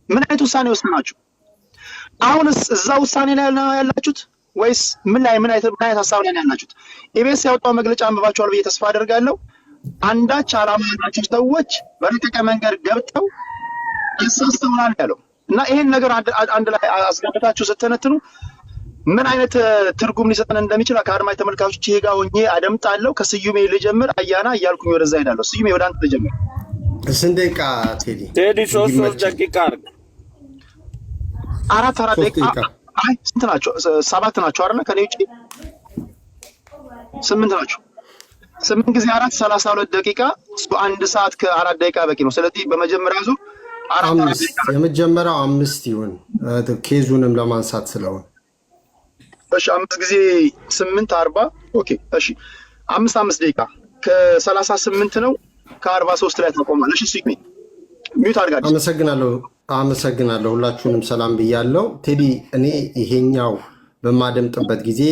ምን አይነት ውሳኔ ወስናችሁ? አሁንስ እዛ ውሳኔ ላይ ያላችሁት ወይስ ምን አይነት ሐሳብ ላይ ያላችሁት? ኢቢኤስ ያወጣው መግለጫ አንብባችኋል ብዬ ተስፋ አደርጋለሁ። አንዳች ዓላማ ያላቸው ሰዎች በረቀቀ መንገድ ገብተው ያሳስተውናል ያለው እና ይሄን ነገር አንድ ላይ አስገብታችሁ ስትተነትኑ ምን አይነት ትርጉም ሊሰጠን እንደሚችል ከአድማጭ ተመልካቾች ይሄ ጋር ሆኜ አደምጣለሁ። ከስዩሜ ልጀምር አያና እያልኩኝ ወደዛ ሄዳለሁ። ስዩሜ ወደ አንተ ልጀምር። ስንት ደቂቃ ቴዲ? ሶስት ደቂቃ አራት ደቂቃ። አይ ስንት ናቸው? 7 ናቸው አይደል? ከኔ ውጪ 8 ናቸው። 8 ጊዜ 4 32 ደቂቃ። አንድ ሰዓት ከ4 ደቂቃ በቂ ነው። ስለዚህ በመጀመሪያ ዙር የመጀመሪያው 5 ይሁን ኬዙንም ለማንሳት ስለሆነ እሺ 5 ጊዜ 8 40 ኦኬ እሺ 5 ደቂቃ ከ38 ነው ከ43 ላይ ተቆማል። እሺ ሲክሚ ሚዩት አድርጋለሁ። አመሰግናለሁ ሁላችሁንም ሰላም ብያለሁ። ቴዲ እኔ ይሄኛው በማደምጥበት ጊዜ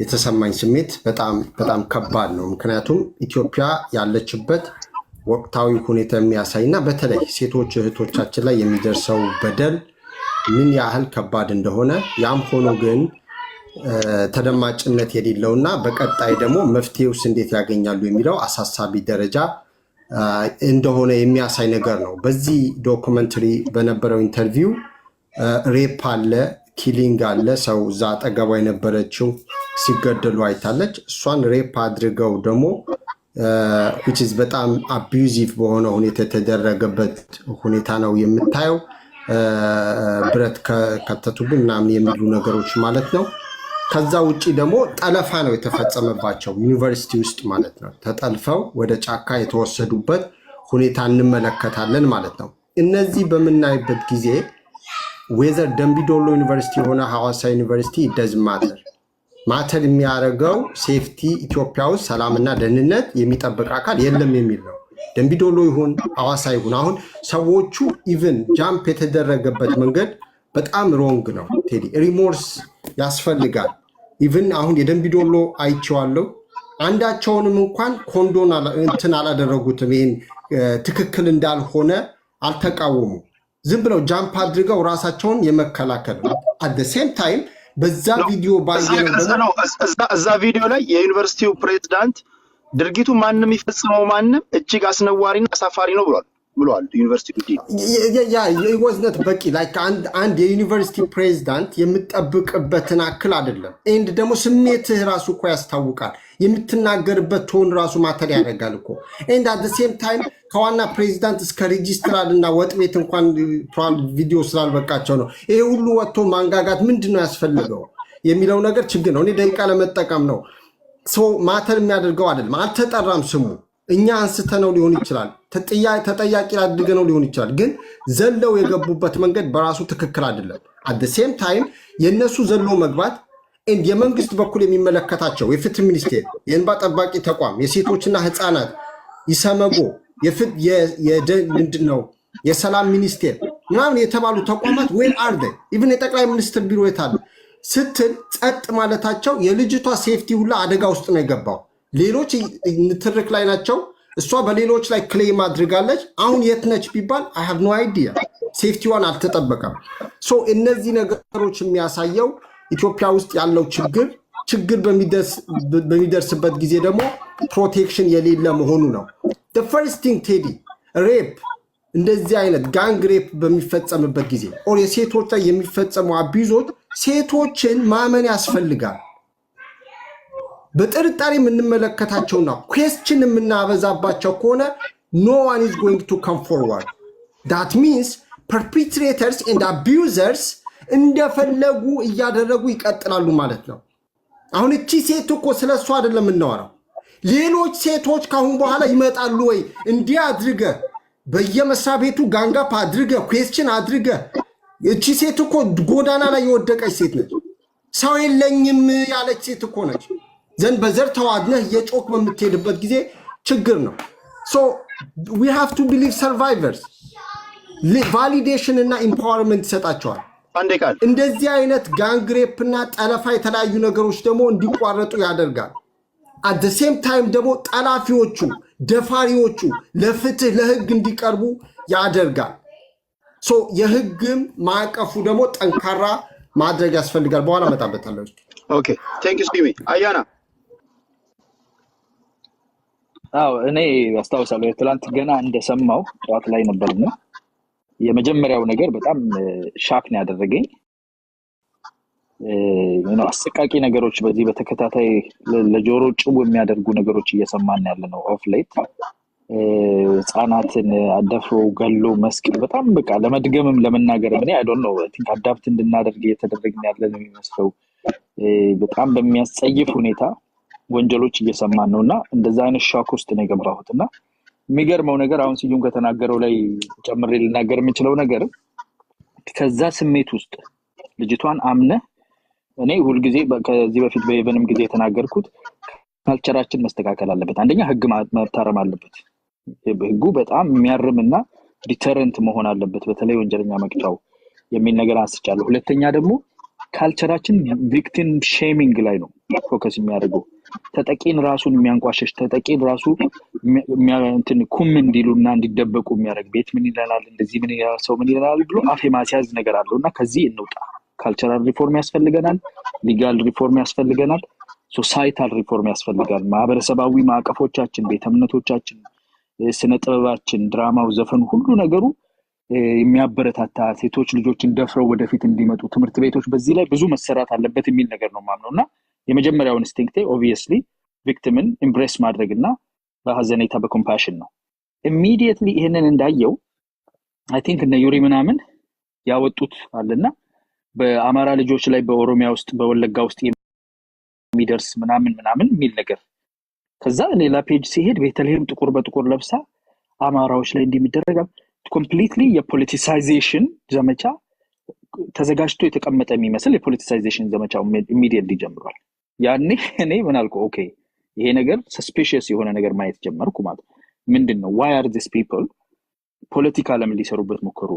የተሰማኝ ስሜት በጣም ከባድ ነው። ምክንያቱም ኢትዮጵያ ያለችበት ወቅታዊ ሁኔታ የሚያሳይና በተለይ ሴቶች እህቶቻችን ላይ የሚደርሰው በደል ምን ያህል ከባድ እንደሆነ ያም ሆኖ ግን ተደማጭነት የሌለውና በቀጣይ ደግሞ መፍትሄውስ እንዴት ያገኛሉ የሚለው አሳሳቢ ደረጃ እንደሆነ የሚያሳይ ነገር ነው። በዚህ ዶክመንተሪ በነበረው ኢንተርቪው ሬፕ አለ፣ ኪሊንግ አለ። ሰው እዛ አጠገቧ የነበረችው ሲገደሉ አይታለች። እሷን ሬፕ አድርገው ደግሞ which is በጣም አቢዩዚቭ በሆነ ሁኔታ የተደረገበት ሁኔታ ነው የምታየው። ብረት ከተቱብን ምናምን የሚሉ ነገሮች ማለት ነው። ከዛ ውጪ ደግሞ ጠለፋ ነው የተፈጸመባቸው ዩኒቨርሲቲ ውስጥ ማለት ነው። ተጠልፈው ወደ ጫካ የተወሰዱበት ሁኔታ እንመለከታለን ማለት ነው። እነዚህ በምናይበት ጊዜ ዌዘር ደምቢዶሎ ዩኒቨርሲቲ የሆነ ሐዋሳ ዩኒቨርሲቲ ደዝ ማተር የሚያደርገው ሴፍቲ ኢትዮጵያ ውስጥ ሰላምና ደህንነት የሚጠብቅ አካል የለም የሚል ነው። ደምቢዶሎ ይሁን ሐዋሳ ይሁን አሁን ሰዎቹ ኢቭን ጃምፕ የተደረገበት መንገድ በጣም ሮንግ ነው። ቴዲ ሪሞርስ ያስፈልጋል። ኢቭን አሁን የደምቢዶሎ አይቼዋለሁ። አንዳቸውንም እንኳን ኮንዶን እንትን አላደረጉትም። ይሄን ትክክል እንዳልሆነ አልተቃወሙ። ዝም ብለው ጃምፕ አድርገው ራሳቸውን የመከላከል at the same time በዛ ቪዲዮ ባየነው እዛ ቪዲዮ ላይ የዩኒቨርሲቲው ፕሬዝዳንት ድርጊቱ ማንም ይፈጽመው ማንም እጅግ አስነዋሪና አሳፋሪ ነው ብሏል። ዩኒቨርሲቲ ይወዝነት በቂ ላይክ አንድ የዩኒቨርሲቲ ፕሬዝዳንት የምትጠብቅበትን አክል አይደለም። ኤንድ ደግሞ ስሜትህ ራሱ እኮ ያስታውቃል። የምትናገርበት ቶን ራሱ ማተር ያደርጋል እኮ። ኤንድ አት ዘ ሴም ታይም ከዋና ፕሬዝዳንት እስከ ሬጂስትራል እና ወጥ ቤት እንኳን ቪዲዮ ስላልበቃቸው ነው ይሄ ሁሉ ወጥቶ ማንጋጋት ምንድነው ያስፈልገው የሚለው ነገር ችግር ነው። እኔ ደቂቃ ለመጠቀም ነው ማተር የሚያደርገው አይደለም። አልተጠራም ስሙ። እኛ አንስተነው ሊሆን ይችላል፣ ተጠያቂ አድርገነው ሊሆን ይችላል። ግን ዘለው የገቡበት መንገድ በራሱ ትክክል አይደለም። አት ዘ ሴም ታይም የነሱ ዘሎ መግባት የመንግስት በኩል የሚመለከታቸው የፍትህ ሚኒስቴር፣ የእንባ ጠባቂ ተቋም፣ የሴቶችና ህፃናት ይሰመጎ፣ ምንድነው የሰላም ሚኒስቴር ምናምን የተባሉ ተቋማት ዌር አር ዴይ ኢቭን የጠቅላይ ሚኒስትር ቢሮ የታለ ስትል ጸጥ ማለታቸው የልጅቷ ሴፍቲ ሁላ አደጋ ውስጥ ነው የገባው። ሌሎች ንትርክ ላይ ናቸው። እሷ በሌሎች ላይ ክሌም አድርጋለች። አሁን የት ነች ቢባል አይ ሃቭ ኖ አይዲያ። ሴፍቲዋን አልተጠበቀም። እነዚህ ነገሮች የሚያሳየው ኢትዮጵያ ውስጥ ያለው ችግር በሚደርስበት ጊዜ ደግሞ ፕሮቴክሽን የሌለ መሆኑ ነው። the first thing ቴዲ ሬፕ እንደዚህ አይነት ጋንግ ሬፕ በሚፈጸምበት ጊዜ ኦር የሴቶች ላይ የሚፈጸሙ አቢዞች ሴቶችን ማመን ያስፈልጋል። በጥርጣሬ የምንመለከታቸውና ኩዌስችን የምናበዛባቸው ከሆነ no one is going to come forward. that means perpetrators and abusers እንደፈለጉ እያደረጉ ይቀጥላሉ ማለት ነው። አሁን እቺ ሴት እኮ ስለሷ አይደለም እናወራው። ሌሎች ሴቶች ካሁን በኋላ ይመጣሉ ወይ እንዲህ አድርገ በየመስሪያ ቤቱ ጋንጋፕ አድርገ ኩዌስችን አድርገ እቺ ሴት እኮ ጎዳና ላይ የወደቀች ሴት ነች። ሰው የለኝም ያለች ሴት እኮ ነች። ዘንድ በዘር ተዋድነህ የጮክ በምትሄድበት ጊዜ ችግር ነው። so we have to believe survivors validation እና empowerment ይሰጣቸዋል። እንደዚህ አይነት ጋንግ ሬፕ እና ጠለፋ የተለያዩ ነገሮች ደግሞ እንዲቋረጡ ያደርጋል። at the same time ደግሞ ጠላፊዎቹ ደፋሪዎቹ ለፍትህ ለህግ እንዲቀርቡ ያደርጋል። ሶ የህግም ማዕቀፉ ደግሞ ጠንካራ ማድረግ ያስፈልጋል። በኋላ መጣበታለሁ። ኦኬ ቴንክ ዩ ስቲሚ አያና እኔ አስታውሳለሁ ትላንት ገና እንደሰማው ጠዋት ላይ ነበርና የመጀመሪያው ነገር በጣም ሻክ ነው ያደረገኝ። አሰቃቂ ነገሮች በዚህ በተከታታይ ለጆሮ ጭው የሚያደርጉ ነገሮች እየሰማን ያለነው ኦፍ ሌት ህጻናትን አደፍሮ ገሎ መስቀል በጣም በቃ ለመድገምም ለመናገር እኔ አይ ዶንት ኖ ቲንክ አዳፕት እንድናደርግ እየተደረግን ያለነው የሚመስለው በጣም በሚያስጸይፍ ሁኔታ ወንጀሎች እየሰማን ነውና እንደዛ አይነት ሻክ ውስጥ ነው የገባሁትና የሚገርመው ነገር አሁን ሲዩም ከተናገረው ላይ ጨምሬ ልናገር የምችለው ነገር ከዛ ስሜት ውስጥ ልጅቷን አምነ እኔ ሁሉ ጊዜ ከዚህ በፊት በኢቨንም ጊዜ የተናገርኩት ካልቸራችን መስተካከል አለበት። አንደኛ ህግ መታረም አለበት። ህጉ በጣም የሚያርምና ዲተረንት መሆን አለበት በተለይ ወንጀለኛ መቅጫው የሚል ነገር አንስቻለሁ። ሁለተኛ ደግሞ ካልቸራችን ቪክቲም ሼሚንግ ላይ ነው ፎከስ የሚያደርገው። ተጠቂን ራሱን የሚያንቋሸሽ ተጠቂን ራሱ እንትን ኩም እንዲሉና እንዲደበቁ የሚያደርግ ቤት ምን ይላል እንደዚህ ምን ይላል ሰው ምን ይላል ብሎ አፍ የማስያዝ ነገር አለውና ከዚህ እንውጣ። ካልቸራል ሪፎርም ያስፈልገናል፣ ሊጋል ሪፎርም ያስፈልገናል፣ ሶሳይታል ሪፎርም ያስፈልጋል። ማህበረሰባዊ ማዕቀፎቻችን፣ ቤተ እምነቶቻችን፣ ስነ ጥበባችን፣ ድራማው፣ ዘፈኑ ሁሉ ነገሩ የሚያበረታታ ሴቶች ልጆችን ደፍረው ወደፊት እንዲመጡ ትምህርት ቤቶች በዚህ ላይ ብዙ መሰራት አለበት የሚል ነገር ነው ማምነውና የመጀመሪያው ኢንስቲንክቴ ኦብቪየስሊ ቪክቲምን ኢምብሬስ ማድረግና በሐዘኔታ በኮምፓሽን ነው። ኢሚዲየትሊ ይሄንን እንዳየው አይ ቲንክ እነ ዩሪ ምናምን ያወጡት አለና በአማራ ልጆች ላይ በኦሮሚያ ውስጥ በወለጋ ውስጥ የሚደርስ ምናምን የሚል ነገር ከዛ ሌላ ፔጅ ሲሄድ ቤተልሔም ጥቁር በጥቁር ለብሳ አማራዎች ላይ እንደሚደረግ ኮምፕሊትሊ የፖለቲሳይዜሽን ዘመቻ ተዘጋጅቶ የተቀመጠ የሚመስል የፖለቲሳይዜሽን ዘመቻው ኢሚዲየትሊ ጀምሯል። ያኔ እኔ ምን አልኩ ኦኬ ይሄ ነገር ሰስፒሺየስ የሆነ ነገር ማየት ጀመርኩ። ማለት ምንድነው why are these people ፖለቲካ ለምን ሊሰሩበት ሞከሩ?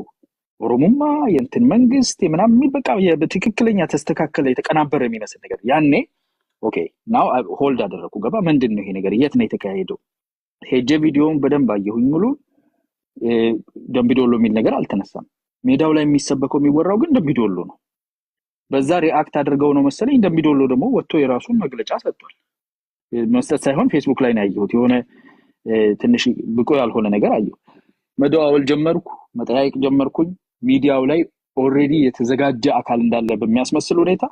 ኦሮሞማ የእንትን መንግስት ምናምን በቃ በትክክለኛ ተስተካከለ የተቀናበረ የሚመስል ነገር ያኔ ኦኬ ናው ሆልድ አደረኩ። ገባ ምንድነው ይሄ ነገር የት ነው የተካሄደው? ሄጄ ቪዲዮውን በደንብ አየሁኝ። ሙሉ ደምቢዶሎ የሚል ነገር አልተነሳም። ሜዳው ላይ የሚሰበከው የሚወራው ግን ደምቢዶሎ ነው። በዛ ሪአክት አድርገው ነው መሰለኝ ደምቢዶሎ ደግሞ ወጥቶ የራሱን መግለጫ ሰጥቷል። መስጠት ሳይሆን ፌስቡክ ላይ ነው ያየሁት። የሆነ ትንሽ ብቆ ያልሆነ ነገር አየሁ። መደዋወል ጀመርኩ፣ መጠያየቅ ጀመርኩኝ። ሚዲያው ላይ ኦሬዲ የተዘጋጀ አካል እንዳለ በሚያስመስል ሁኔታ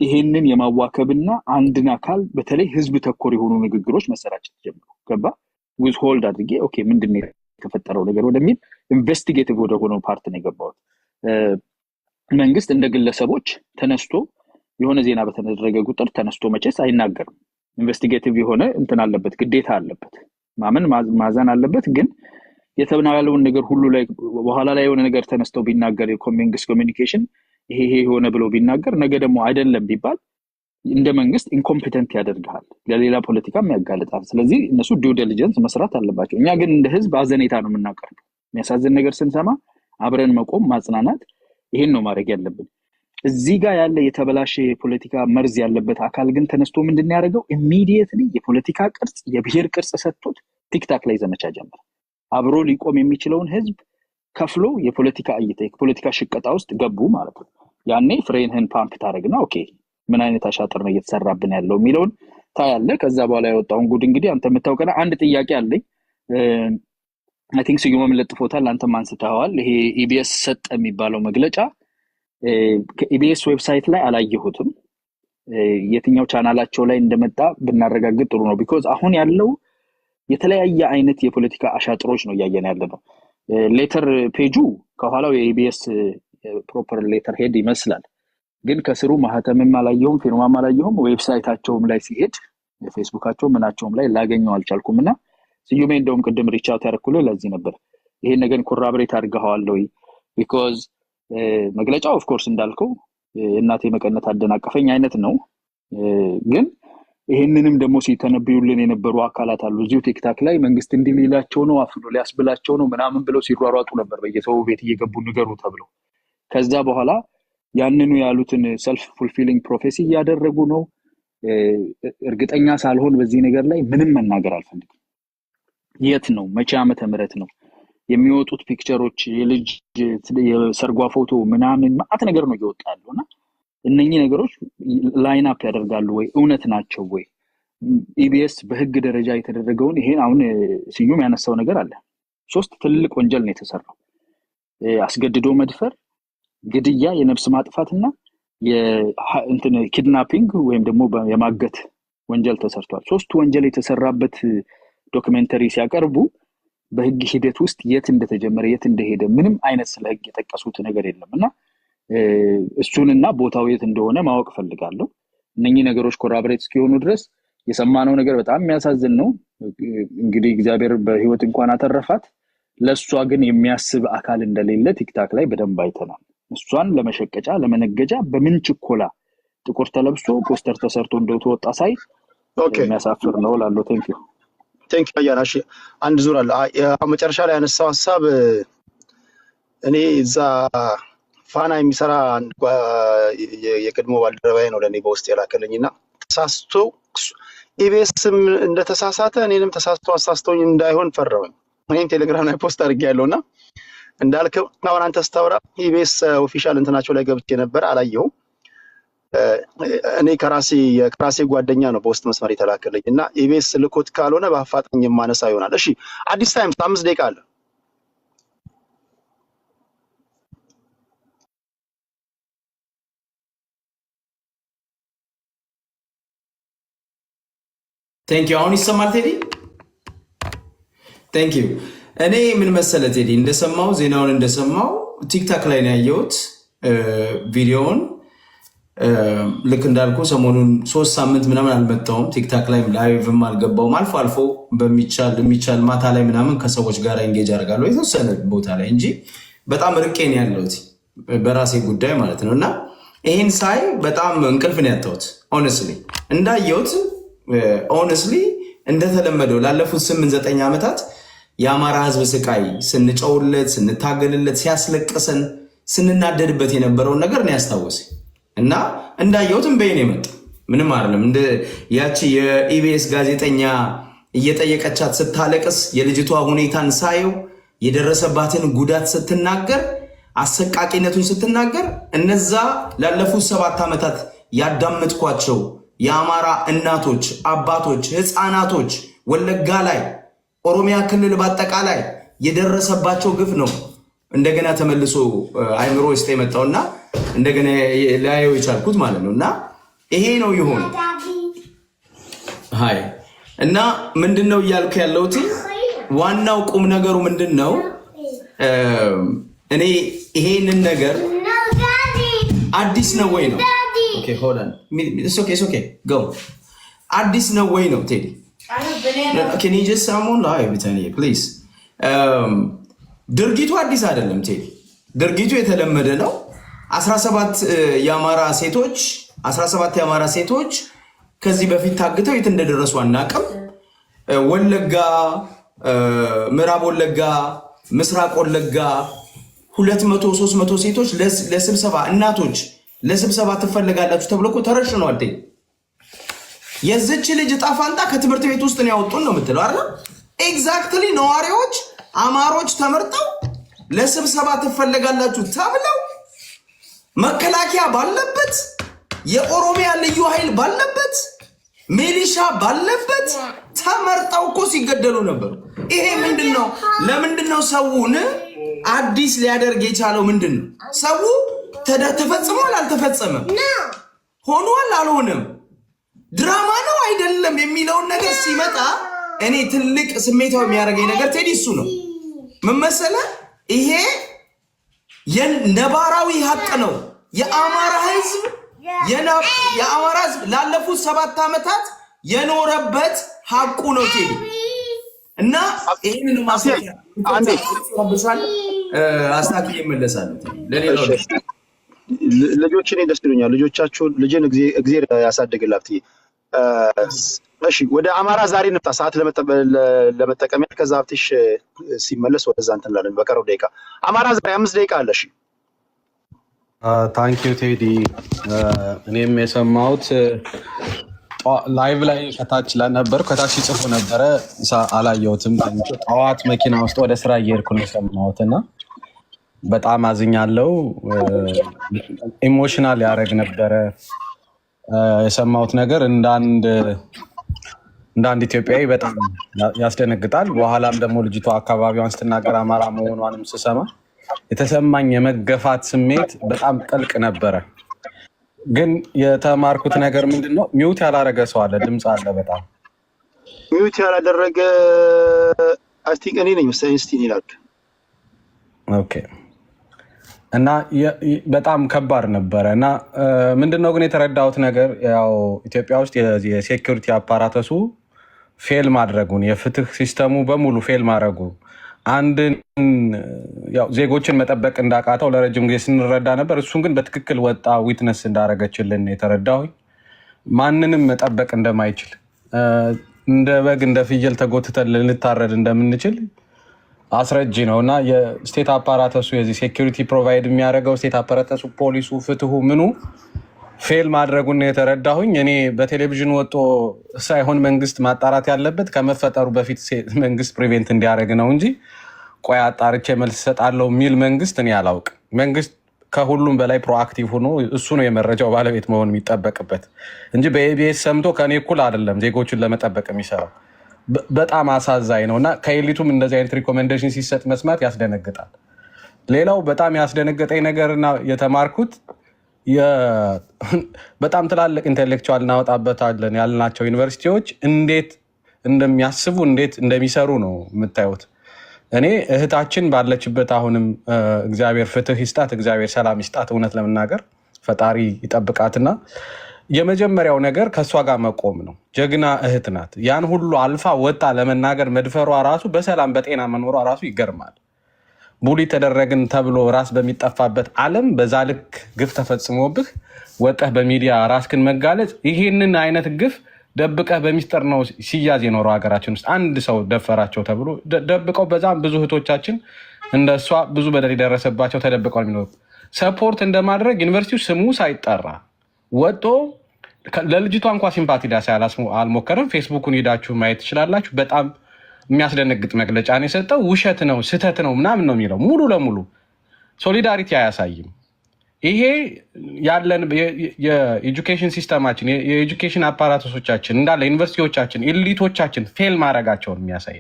ይሄንን የማዋከብና አንድን አካል በተለይ ህዝብ ተኮር የሆኑ ንግግሮች መሰራጨት ጀመሩ። ገባ ዊዝ ሆልድ አድርጌ ኦኬ ምንድነው የተፈጠረው ነገር ወደሚል ኢንቨስቲጌቲቭ ወደ ሆነው ፓርት ነው የገባሁት። መንግስት እንደ ግለሰቦች ተነስቶ የሆነ ዜና በተደረገ ቁጥር ተነስቶ መቼስ አይናገርም። ኢንቨስቲጌቲቭ የሆነ እንትን አለበት፣ ግዴታ አለበት፣ ማመን ማዘን አለበት። ግን የተብናለውን ነገር ሁሉ ላይ በኋላ ላይ የሆነ ነገር ተነስተው ቢናገር የኮሚኒኬሽን ኮሚኒኬሽን ይሄ ሆነ ብሎ ቢናገር ነገ ደግሞ አይደለም ቢባል እንደ መንግስት ኢንኮምፒተንት ያደርጋል፣ ለሌላ ፖለቲካም ያጋልጣል። ስለዚህ እነሱ ዲው ዲሊጀንስ መስራት አለባቸው። እኛ ግን እንደ ህዝብ አዘኔታ ነው የምናቀርበው። የሚያሳዝን ነገር ስንሰማ አብረን መቆም ማጽናናት፣ ይሄን ነው ማድረግ ያለብን። እዚህ ጋር ያለ የተበላሸ የፖለቲካ መርዝ ያለበት አካል ግን ተነስቶ ምንድነው ያደረገው? ኢሚዲየትሊ የፖለቲካ ቅርጽ የብሔር ቅርጽ ሰጥቶት ቲክታክ ላይ ዘመቻ ጀመረ። አብሮ ሊቆም የሚችለውን ህዝብ ከፍሎ የፖለቲካ እይታ የፖለቲካ ሽቀጣ ውስጥ ገቡ ማለት ነው። ያኔ ፍሬንህን ፓምፕ ታደርግና ኦኬ ምን አይነት አሻጥር ነው እየተሰራብን ያለው የሚለውን ታያለ። ከዛ በኋላ ያወጣውን ጉድ እንግዲህ አንተ የምታውቀና አንድ ጥያቄ አለኝ። አይ ቲንክ ሲዩም ለጥፎታል፣ አንተ ማንስተዋል። ይሄ ኢቢኤስ ሰጠ የሚባለው መግለጫ ከኢቢኤስ ዌብሳይት ላይ አላየሁትም። የትኛው ቻናላቸው ላይ እንደመጣ ብናረጋግጥ ጥሩ ነው። ቢኮዝ አሁን ያለው የተለያየ አይነት የፖለቲካ አሻጥሮች ነው እያየን ያለነው። ሌተር ፔጁ ከኋላው የኢቢኤስ ፕሮፐር ሌተር ሄድ ይመስላል፣ ግን ከስሩ ማህተምም አላየሁም፣ ፊርማም አላየሁም። ዌብሳይታቸውም ላይ ሲሄድ ፌስቡካቸው ምናቸውም ላይ ላገኘው አልቻልኩምና ሲዩሜ እንደውም ቅድም ሪች አውት ያደረኩልህ ለዚህ ነበር። ይሄን ነገር ኮራብሬት አድርገዋል ወይ? ቢኮዝ መግለጫው ኦፍ ኮርስ እንዳልከው እናቴ መቀነት አደናቀፈኝ አይነት ነው። ግን ይሄንንም ደግሞ ሲተነብዩልን የነበሩ አካላት አሉ እዚሁ ቲክታክ ላይ መንግስት እንዲሊላቸው ነው አፍኖ ሊያስብላቸው ነው ምናምን ብለው ሲሯሯጡ ነበር በየሰው ቤት እየገቡ ንገሩ ተብለው። ከዛ በኋላ ያንኑ ያሉትን ሰልፍ ፉልፊሊንግ ፕሮፌሲ እያደረጉ ነው። እርግጠኛ ሳልሆን በዚህ ነገር ላይ ምንም መናገር አልፈልግም። የት ነው መቼ ዓመተ ምህረት ነው የሚወጡት ፒክቸሮች የልጅ የሰርጓ ፎቶ ምናምን ማአት ነገር ነው እየወጣ ያለውና እነኚህ ነገሮች ላይን አፕ ያደርጋሉ ወይ እውነት ናቸው ወይ? ኢቢኤስ በህግ ደረጃ የተደረገውን ይሄን አሁን ስዩም ያነሳው ነገር አለ። 3 ትልቅ ወንጀል ነው የተሰራው። አስገድዶ መድፈር፣ ግድያ፣ የነፍስ ማጥፋትና የእንትን ኪድናፒንግ ወይም ደግሞ የማገት ወንጀል ተሰርቷል። 3 ወንጀል የተሰራበት ዶክመንተሪ ሲያቀርቡ በህግ ሂደት ውስጥ የት እንደተጀመረ የት እንደሄደ ምንም አይነት ስለ ህግ የጠቀሱት ነገር የለምና እሱንና ቦታው የት እንደሆነ ማወቅ ፈልጋለሁ። እነኚህ ነገሮች ኮራቦሬት እስኪሆኑ ድረስ የሰማነው ነገር በጣም የሚያሳዝን ነው። እንግዲህ እግዚአብሔር በህይወት እንኳን አተረፋት። ለሷ ግን የሚያስብ አካል እንደሌለ ቲክታክ ላይ በደንብ አይተናል። እሷን ለመሸቀጫ ለመነገጃ በምን ችኮላ ጥቁር ተለብሶ ፖስተር ተሰርቶ እንደተወጣ ሳይ የሚያሳፍር ነው ላለው። ቴንክ ዩ አያናሽ። አንድ ዙር አለ መጨረሻ ላይ ያነሳው ሐሳብ እኔ እዛ ፋና የሚሰራ የቅድሞ ባልደረባዬ ነው ለኔ በውስጥ የላከልኝና ተሳስቶ ኢቢኤስም እንደተሳሳተ እኔንም ተሳስቶ አሳስቶኝ እንዳይሆን ፈራሁኝ። እኔም ቴሌግራም ላይ ፖስት አድርጌያለሁና እንዳልከው አሁን አንተ ስታወራ ኢቢኤስ ኦፊሻል እንትናቸው ላይ ገብቼ ነበር አላየሁም። እኔ ከራሴ ጓደኛ ነው በውስጥ መስመር የተላከልኝ እና ኢቢኤስ ልኮት ካልሆነ በአፋጣኝ የማነሳ ይሆናል። እሺ አዲስ ታይምስ 5 ደቂቃ አለ። ቴንክ ዩ። አሁን ይሰማል ቴዲ? ቴንክ ዩ። እኔ ምን መሰለ ቴዲ እንደሰማው ዜናውን እንደሰማው ቲክታክ ላይ ነው ያየሁት ቪዲዮውን። ልክ እንዳልኩ ሰሞኑን 3 ሳምንት ምናምን አልመጣሁም ቲክታክ ላይ ላይቭም አልገባውም። አልፎ አልፎ በሚቻል ማታ ላይ ምናምን ከሰዎች ጋር ኤንጌጅ አደርጋለሁ የተወሰነ ቦታ ላይ እንጂ በጣም ርቄ ነው ያለሁት በራሴ ጉዳይ ማለት ነው። እና ይህን ሳይ በጣም እንቅልፍ ነው ያጣሁት ሆነስሊ እንዳየሁት ሆነስሊ እንደተለመደው ላለፉት 8-9 ዓመታት የአማራ ህዝብ ስቃይ ስንጨውለት ስንታገልለት ሲያስለቅሰን ስንናደድበት የነበረውን ነገር ነው ያስታወሰኝ እና እንዳየሁትም በይኔ መጣ። ምንም አይደለም። እንደ ያቺ የኢቢኤስ ጋዜጠኛ እየጠየቀቻት ስታለቅስ የልጅቷ ሁኔታን ሳየው የደረሰባትን ጉዳት ስትናገር አሰቃቂነቱን ስትናገር እነዛ ላለፉት 7 ዓመታት ያዳመጥኳቸው የአማራ እናቶች፣ አባቶች፣ ህፃናቶች ወለጋ ላይ ኦሮሚያ ክልል በአጠቃላይ የደረሰባቸው ግፍ ነው እንደገና ተመልሶ አይምሮ ውስጥ የመጣውና እንደገና ላየው የቻልኩት ማለት ነው። እና ይሄ ነው ይሆን ሃይ እና ምንድነው እያልኩ ያለሁት ዋናው ቁም ነገሩ ምንድነው? እኔ ይሄንን ነገር አዲስ ነው ወይ ነው? ኦኬ ሆልድ ኦን ኢትስ ኦኬ ጎ አዲስ ነው ወይ ነው ቴዲ? Can you just someone live Britannia please? ድርጊቱ አዲስ አይደለም ቴዲ። ድርጊቱ የተለመደ ነው። 17 የአማራ ሴቶች ከዚህ በፊት ታግተው የት እንደደረሱ አናውቅም። ወለጋ፣ ምዕራብ ወለጋ፣ ምስራቅ ወለጋ 200-300 ሴቶች ለስብሰባ እናቶች ለስብሰባ ትፈልጋላችሁ ተብሎ እኮ ተረሽነዋል። የዚች ልጅ ዕጣ ፈንታ ከትምህርት ቤት ውስጥ ነው ያወጡን ነው የምትለው አይደል? ኤግዛክትሊ ነዋሪዎች አማሮች ተመርጠው ለስብሰባ ትፈልጋላችሁ ተብለው መከላከያ ባለበት የኦሮሚያ ልዩ ኃይል ባለበት ሚሊሻ ባለበት ተመርጠው እኮ ሲገደሉ ነበር። ይሄ ምንድነው? ለምንድነው ሰውን አዲስ ሊያደርግ የቻለው? ምንድነው? ሰው ተፈጽሟል አልተፈጸመም፣ ሆኗል አልሆነም፣ ድራማ ነው አይደለም የሚለውን ነገር ሲመጣ እኔ ትልቅ ስሜታው የሚያደርገኝ ነገር ቴዲ እሱ ነው። ምን መሰለህ? ይሄ የነባራዊ ሀቅ ነው። የአማራ ህዝብ ላለፉት 7 ዓመታት የኖረበት ሀቁ ነው ቴዲ። እና ይሄንን ማስረጃ አስታክዬ እመለሳለሁ። ለሌላው ልጆችን ደስ ይሉኛል። ልጅን እግዚአብሔር ያሳድግላት። እሺ ወደ አማራ ዛሬ እንምጣ፣ ሰዓት ለመጠቀም ከዛ ሀብትሽ ሲመለስ ወደዛ እንትን እንላለን። በቀረው ደቂቃ አማራ ዛሬ 5 ደቂቃ አለ። እሺ ታንኪዩ ቴዲ። እኔም የሰማሁት ላይቭ ላይ ከታች ነበር ከታች ጽፎ ነበረ አላየሁትም። ጠዋት መኪና ውስጥ ወደ ስራ እየሄድኩ ነው የሰማሁትና በጣም አዝኛለሁ። ኢሞሽናል ያደረግ ነበረ የሰማሁት ነገር እንዳንድ ኢትዮጵያዊ በጣም ያስደነግጣል። በኋላም ደግሞ ልጅቷ አካባቢዋን ስትናገር አማራ መሆኗንም ስሰማ የተሰማኝ የመገፋት ስሜት በጣም ጥልቅ ነበረ። ግን የተማርኩት ነገር ምንድነው? ሚውት ያላረገ ሰው አለ፣ ድምፅ አለ። በጣም ሚውት ያላደረገ አይ ቲንክ እኔ ነኝ መሰለኝ። እስቲ ይላል። ኦኬ። እና በጣም ከባድ ነበረ። እና ምንድነው ግን የተረዳሁት ነገር ያው ኢትዮጵያ ውስጥ የሴኩሪቲ አፓራተሱ ፌል ማድረጉን፣ የፍትህ ሲስተሙ በሙሉ ፌል ማድረጉ፣ አንድን ያው ዜጎችን መጠበቅ እንዳቃተው ለረጅም ጊዜ ስንረዳ ነበር። እሱን ግን በትክክል ወጣ ዊትነስ እንዳረገችልን የተረዳሁኝ። ማንንም መጠበቅ እንደማይችል እንደ በግ እንደ ፍየል ተጎትተን ልንታረድ እንደምንችል አስረጂ ነው። እና የስቴት አፓራተሱ የዚህ ሴኩሪቲ ፕሮቫይድ የሚያደርገው ስቴት አፓራተሱ፣ ፖሊሱ፣ ፍትሁ ምኑ ፌል ማድረጉን የተረዳሁኝ። እኔ በቴሌቪዥን ወጦ ሳይሆን መንግስት ማጣራት ያለበት ከመፈጠሩ በፊት መንግስት ፕሪቬንት እንዲያደርግ ነው እንጂ ቆይ አጣርቼ መልስ እሰጣለሁ የሚል መንግስት እኔ አላውቅም። መንግስት ከሁሉም በላይ ፕሮአክቲቭ ሆኖ እሱ ነው የመረጃው ባለቤት መሆን የሚጠበቅበት እንጂ በኤቢኤስ ሰምቶ ከኔ እኩል አይደለም ዜጎችን ለመጠበቅ የሚሰራው። በጣም አሳዛኝ ነው። እና ከኤሊቱም እንደዚህ አይነት ሪኮሜንዴሽን ሲሰጥ መስማት ያስደነግጣል። ሌላው በጣም ያስደነገጠኝ ነገርና የተማርኩት በጣም ትላልቅ ኢንቴሌክቹዋል እናወጣበታለን ያልናቸው ዩኒቨርሲቲዎች እንዴት እንደሚያስቡ እንዴት እንደሚሰሩ ነው የምታዩት። እኔ እህታችን ባለችበት አሁንም እግዚአብሔር ፍትህ ይስጣት፣ እግዚአብሔር ሰላም ይስጣት። እውነት ለመናገር ፈጣሪ ይጠብቃትና የመጀመሪያው ነገር ከእሷ ጋር መቆም ነው። ጀግና እህት ናት። ያን ሁሉ አልፋ ወጣ ለመናገር መድፈሯ ራሱ በሰላም በጤና መኖሯ ራሱ ይገርማል። ቡሊ ተደረግን ተብሎ ራስ በሚጠፋበት ዓለም በዛ ልክ ግፍ ተፈጽሞብህ ወጠህ በሚዲያ ራስክን መጋለጽ፣ ይህንን አይነት ግፍ ደብቀህ በሚስጥር ነው ሲያዝ የኖረው ሀገራችን ውስጥ። አንድ ሰው ደፈራቸው ተብሎ ደብቀው በዛም ብዙ እህቶቻችን እንደሷ ብዙ በደል የደረሰባቸው ተደብቀው የሚኖሩ ሰፖርት እንደማድረግ ዩኒቨርሲቲው ስሙ ሳይጠራ ወጦ ለልጅቷ እንኳ ሲምፓቲ ዳሳ አልሞከረም። ፌስቡኩን ሄዳችሁ ማየት ትችላላችሁ። በጣም የሚያስደነግጥ መግለጫ ነው የሰጠው። ውሸት ነው ስህተት ነው ምናምን ነው የሚለው። ሙሉ ለሙሉ ሶሊዳሪቲ አያሳይም። ይሄ ያለን የኤጁኬሽን ሲስተማችን የኤጁኬሽን አፓራቶሶቻችን እንዳለ ዩኒቨርሲቲዎቻችን ኤሊቶቻችን ፌል ማድረጋቸውን የሚያሳይ።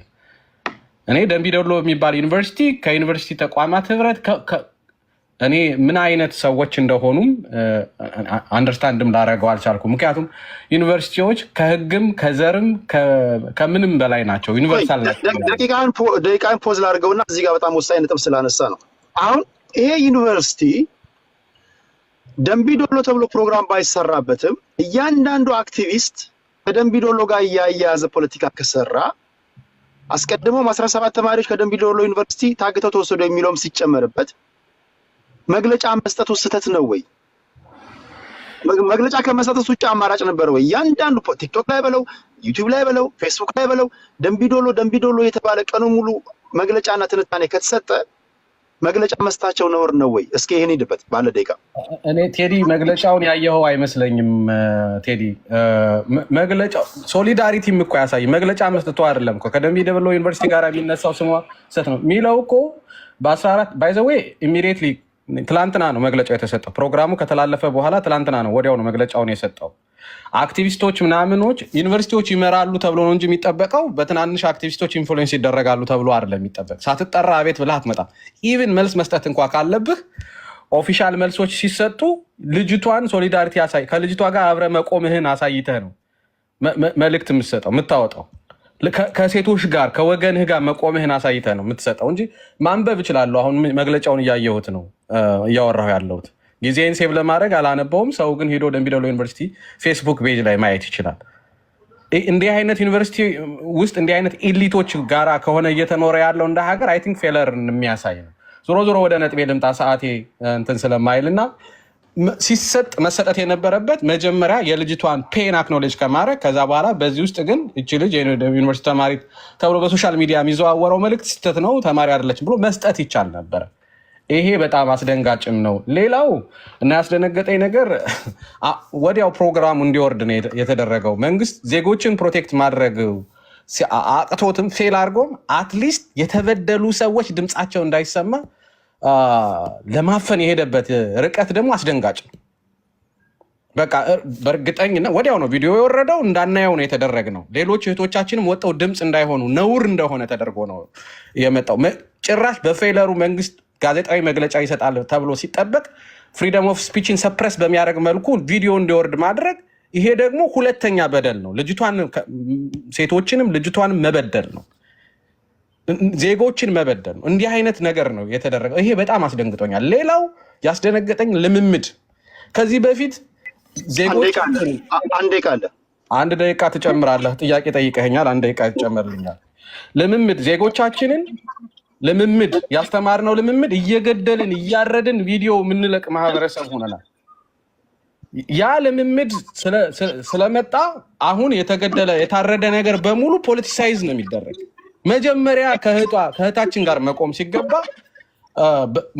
እኔ ደምቢ ዶሎ የሚባል ዩኒቨርሲቲ ከዩኒቨርሲቲ ተቋማት ህብረት እኔ ምን አይነት ሰዎች እንደሆኑም አንደርስታንድም ላደረገው አልቻልኩም። ምክንያቱም ዩኒቨርሲቲዎች ከህግም ከዘርም ከምንም በላይ ናቸው፣ ዩኒቨርሳል ናቸው። ደቂቃን ፖዝ ላድርገውና እዚህ ጋር በጣም ወሳኝ ነጥብ ስላነሳ ነው። አሁን ይሄ ዩኒቨርሲቲ ደምቢ ዶሎ ተብሎ ፕሮግራም ባይሰራበትም እያንዳንዱ አክቲቪስት ከደምቢ ዶሎ ጋር እያያዘ ፖለቲካ ከሰራ አስቀድሞም 17 ተማሪዎች ከደምቢ ዶሎ ዩኒቨርሲቲ ታግተው ተወሰዱ የሚለውም ሲጨመርበት መግለጫ መስጠቱ ስህተት ነው ወይ? መግለጫ ከመስጠት ውጭ አማራጭ ነበር ወይ? ያንዳንዱ ቲክቶክ ላይ በለው ዩቲዩብ ላይ በለው ፌስቡክ ላይ በለው ደምቢ ዶሎ የተባለ ቀኑ ሙሉ መግለጫና ትንታኔ ከተሰጠ መግለጫ መስታቸው ነውር ነው ወይ? እስኪ ይሄን ሂድበት ባለ ደቂቃ። እኔ ቴዲ መግለጫውን ያየኸው አይመስለኝም። ቴዲ መግለጫው ሶሊዳሪቲም እኮ ያሳይ መግለጫ መስጠቱ አይደለም እኮ ከደምቢ ዶሎ ዩኒቨርሲቲ ጋር የሚነሳው ስሟ ስህተት ነው የሚለው እኮ በ14 ባይ ዘ ዌይ ኢሚዲየትሊ ትላንትና ነው መግለጫው የተሰጠው። ፕሮግራሙ ከተላለፈ በኋላ ትላንትና ነው ወዲያው ነው መግለጫውን የሰጠው። አክቲቪስቶች ምናምኖች ዩኒቨርሲቲዎች ይመራሉ ተብሎ ነው እንጂ የሚጠበቀው በትናንሽ አክቲቪስቶች ኢንፍሉዌንስ ይደረጋሉ ተብሎ አይደለም የሚጠበቅ። ሳትጠራ አቤት ብለህ አትመጣም። ኢቭን መልስ መስጠት እንኳ ካለብህ ኦፊሻል መልሶች ሲሰጡ ልጅቷን ሶሊዳሪቲ ያሳይ ከልጅቷ ጋር አብረ መቆምህን አሳይተህ ነው መልእክት የምትሰጠው የምታወጣው። ከሴቶች ጋር ከወገንህ ጋር መቆምህን አሳይተህ ነው የምትሰጠው እንጂ ማንበብ እችላለሁ። አሁን መግለጫውን እያየሁት ነው እያወራሁ ያለሁት። ጊዜን ሴቭ ለማድረግ አላነበውም። ሰው ግን ሄዶ ደምቢ ዶሎ ዩኒቨርሲቲ ፌስቡክ ፔጅ ላይ ማየት ይችላል። እንዲህ አይነት ዩኒቨርሲቲ ውስጥ እንዲህ አይነት ኤሊቶች ጋራ ከሆነ እየተኖረ ያለው እንደ ሀገር አይ ቲንክ ፌለር የሚያሳይ ነው። ዞሮ ዞሮ ወደ ነጥቤ ልምጣ ሰዓቴ እንትን ስለማይልና ሲሰጥ መሰጠት የነበረበት መጀመሪያ የልጅቷን ፔን አክኖሌጅ ከማድረግ ከዛ በኋላ በዚህ ውስጥ ግን እቺ ልጅ ዩኒቨርሲቲ ተማሪ ተብሎ በሶሻል ሚዲያ የሚዘዋወረው መልእክት ስህተት ነው ተማሪ አይደለችም ብሎ መስጠት ይቻል ነበረ። ይሄ በጣም አስደንጋጭም ነው። ሌላው እና ያስደነገጠኝ ነገር ወዲያው ፕሮግራሙ እንዲወርድ ነው የተደረገው። መንግስት ዜጎችን ፕሮቴክት ማድረግ አቅቶትም ፌል አድርጎም አትሊስት የተበደሉ ሰዎች ድምፃቸው እንዳይሰማ ለማፈን የሄደበት ርቀት ደግሞ አስደንጋጭ ነው። በቃ በእርግጠኝነት ወዲያው ነው ቪዲዮ የወረደው፣ እንዳናየው ነው የተደረግ ነው። ሌሎች እህቶቻችንም ወጣው ድምፅ እንዳይሆኑ ነውር እንደሆነ ተደርጎ ነው የመጣው። ጭራሽ በፌለሩ መንግስት ጋዜጣዊ መግለጫ ይሰጣል ተብሎ ሲጠበቅ ፍሪደም ኦፍ ስፒችን ሰፕረስ በሚያደርግ መልኩ ቪዲዮ እንዲወርድ ማድረግ፣ ይሄ ደግሞ ሁለተኛ በደል ነው። ልጅቷን ሴቶችንም ልጅቷንም መበደል ነው፣ ዜጎችን መበደል ነው። እንዲህ አይነት ነገር ነው የተደረገው። ይሄ በጣም አስደንግጦኛል። ሌላው ያስደነገጠኝ ልምምድ ከዚህ በፊት ዜጎች አንድ ደቂቃ ትጨምራለህ። ጥያቄ ጠይቀኸኛል፣ አንድ ደቂቃ ትጨምርልኛል። ልምምድ ዜጎቻችንን ልምምድ ያስተማርነው ልምምድ እየገደልን እያረድን ቪዲዮ የምንለቅ ማህበረሰብ ሆነናል። ያ ልምምድ ስለመጣ አሁን የተገደለ የታረደ ነገር በሙሉ ፖለቲሳይዝ ነው የሚደረግ። መጀመሪያ ከእህታችን ጋር መቆም ሲገባ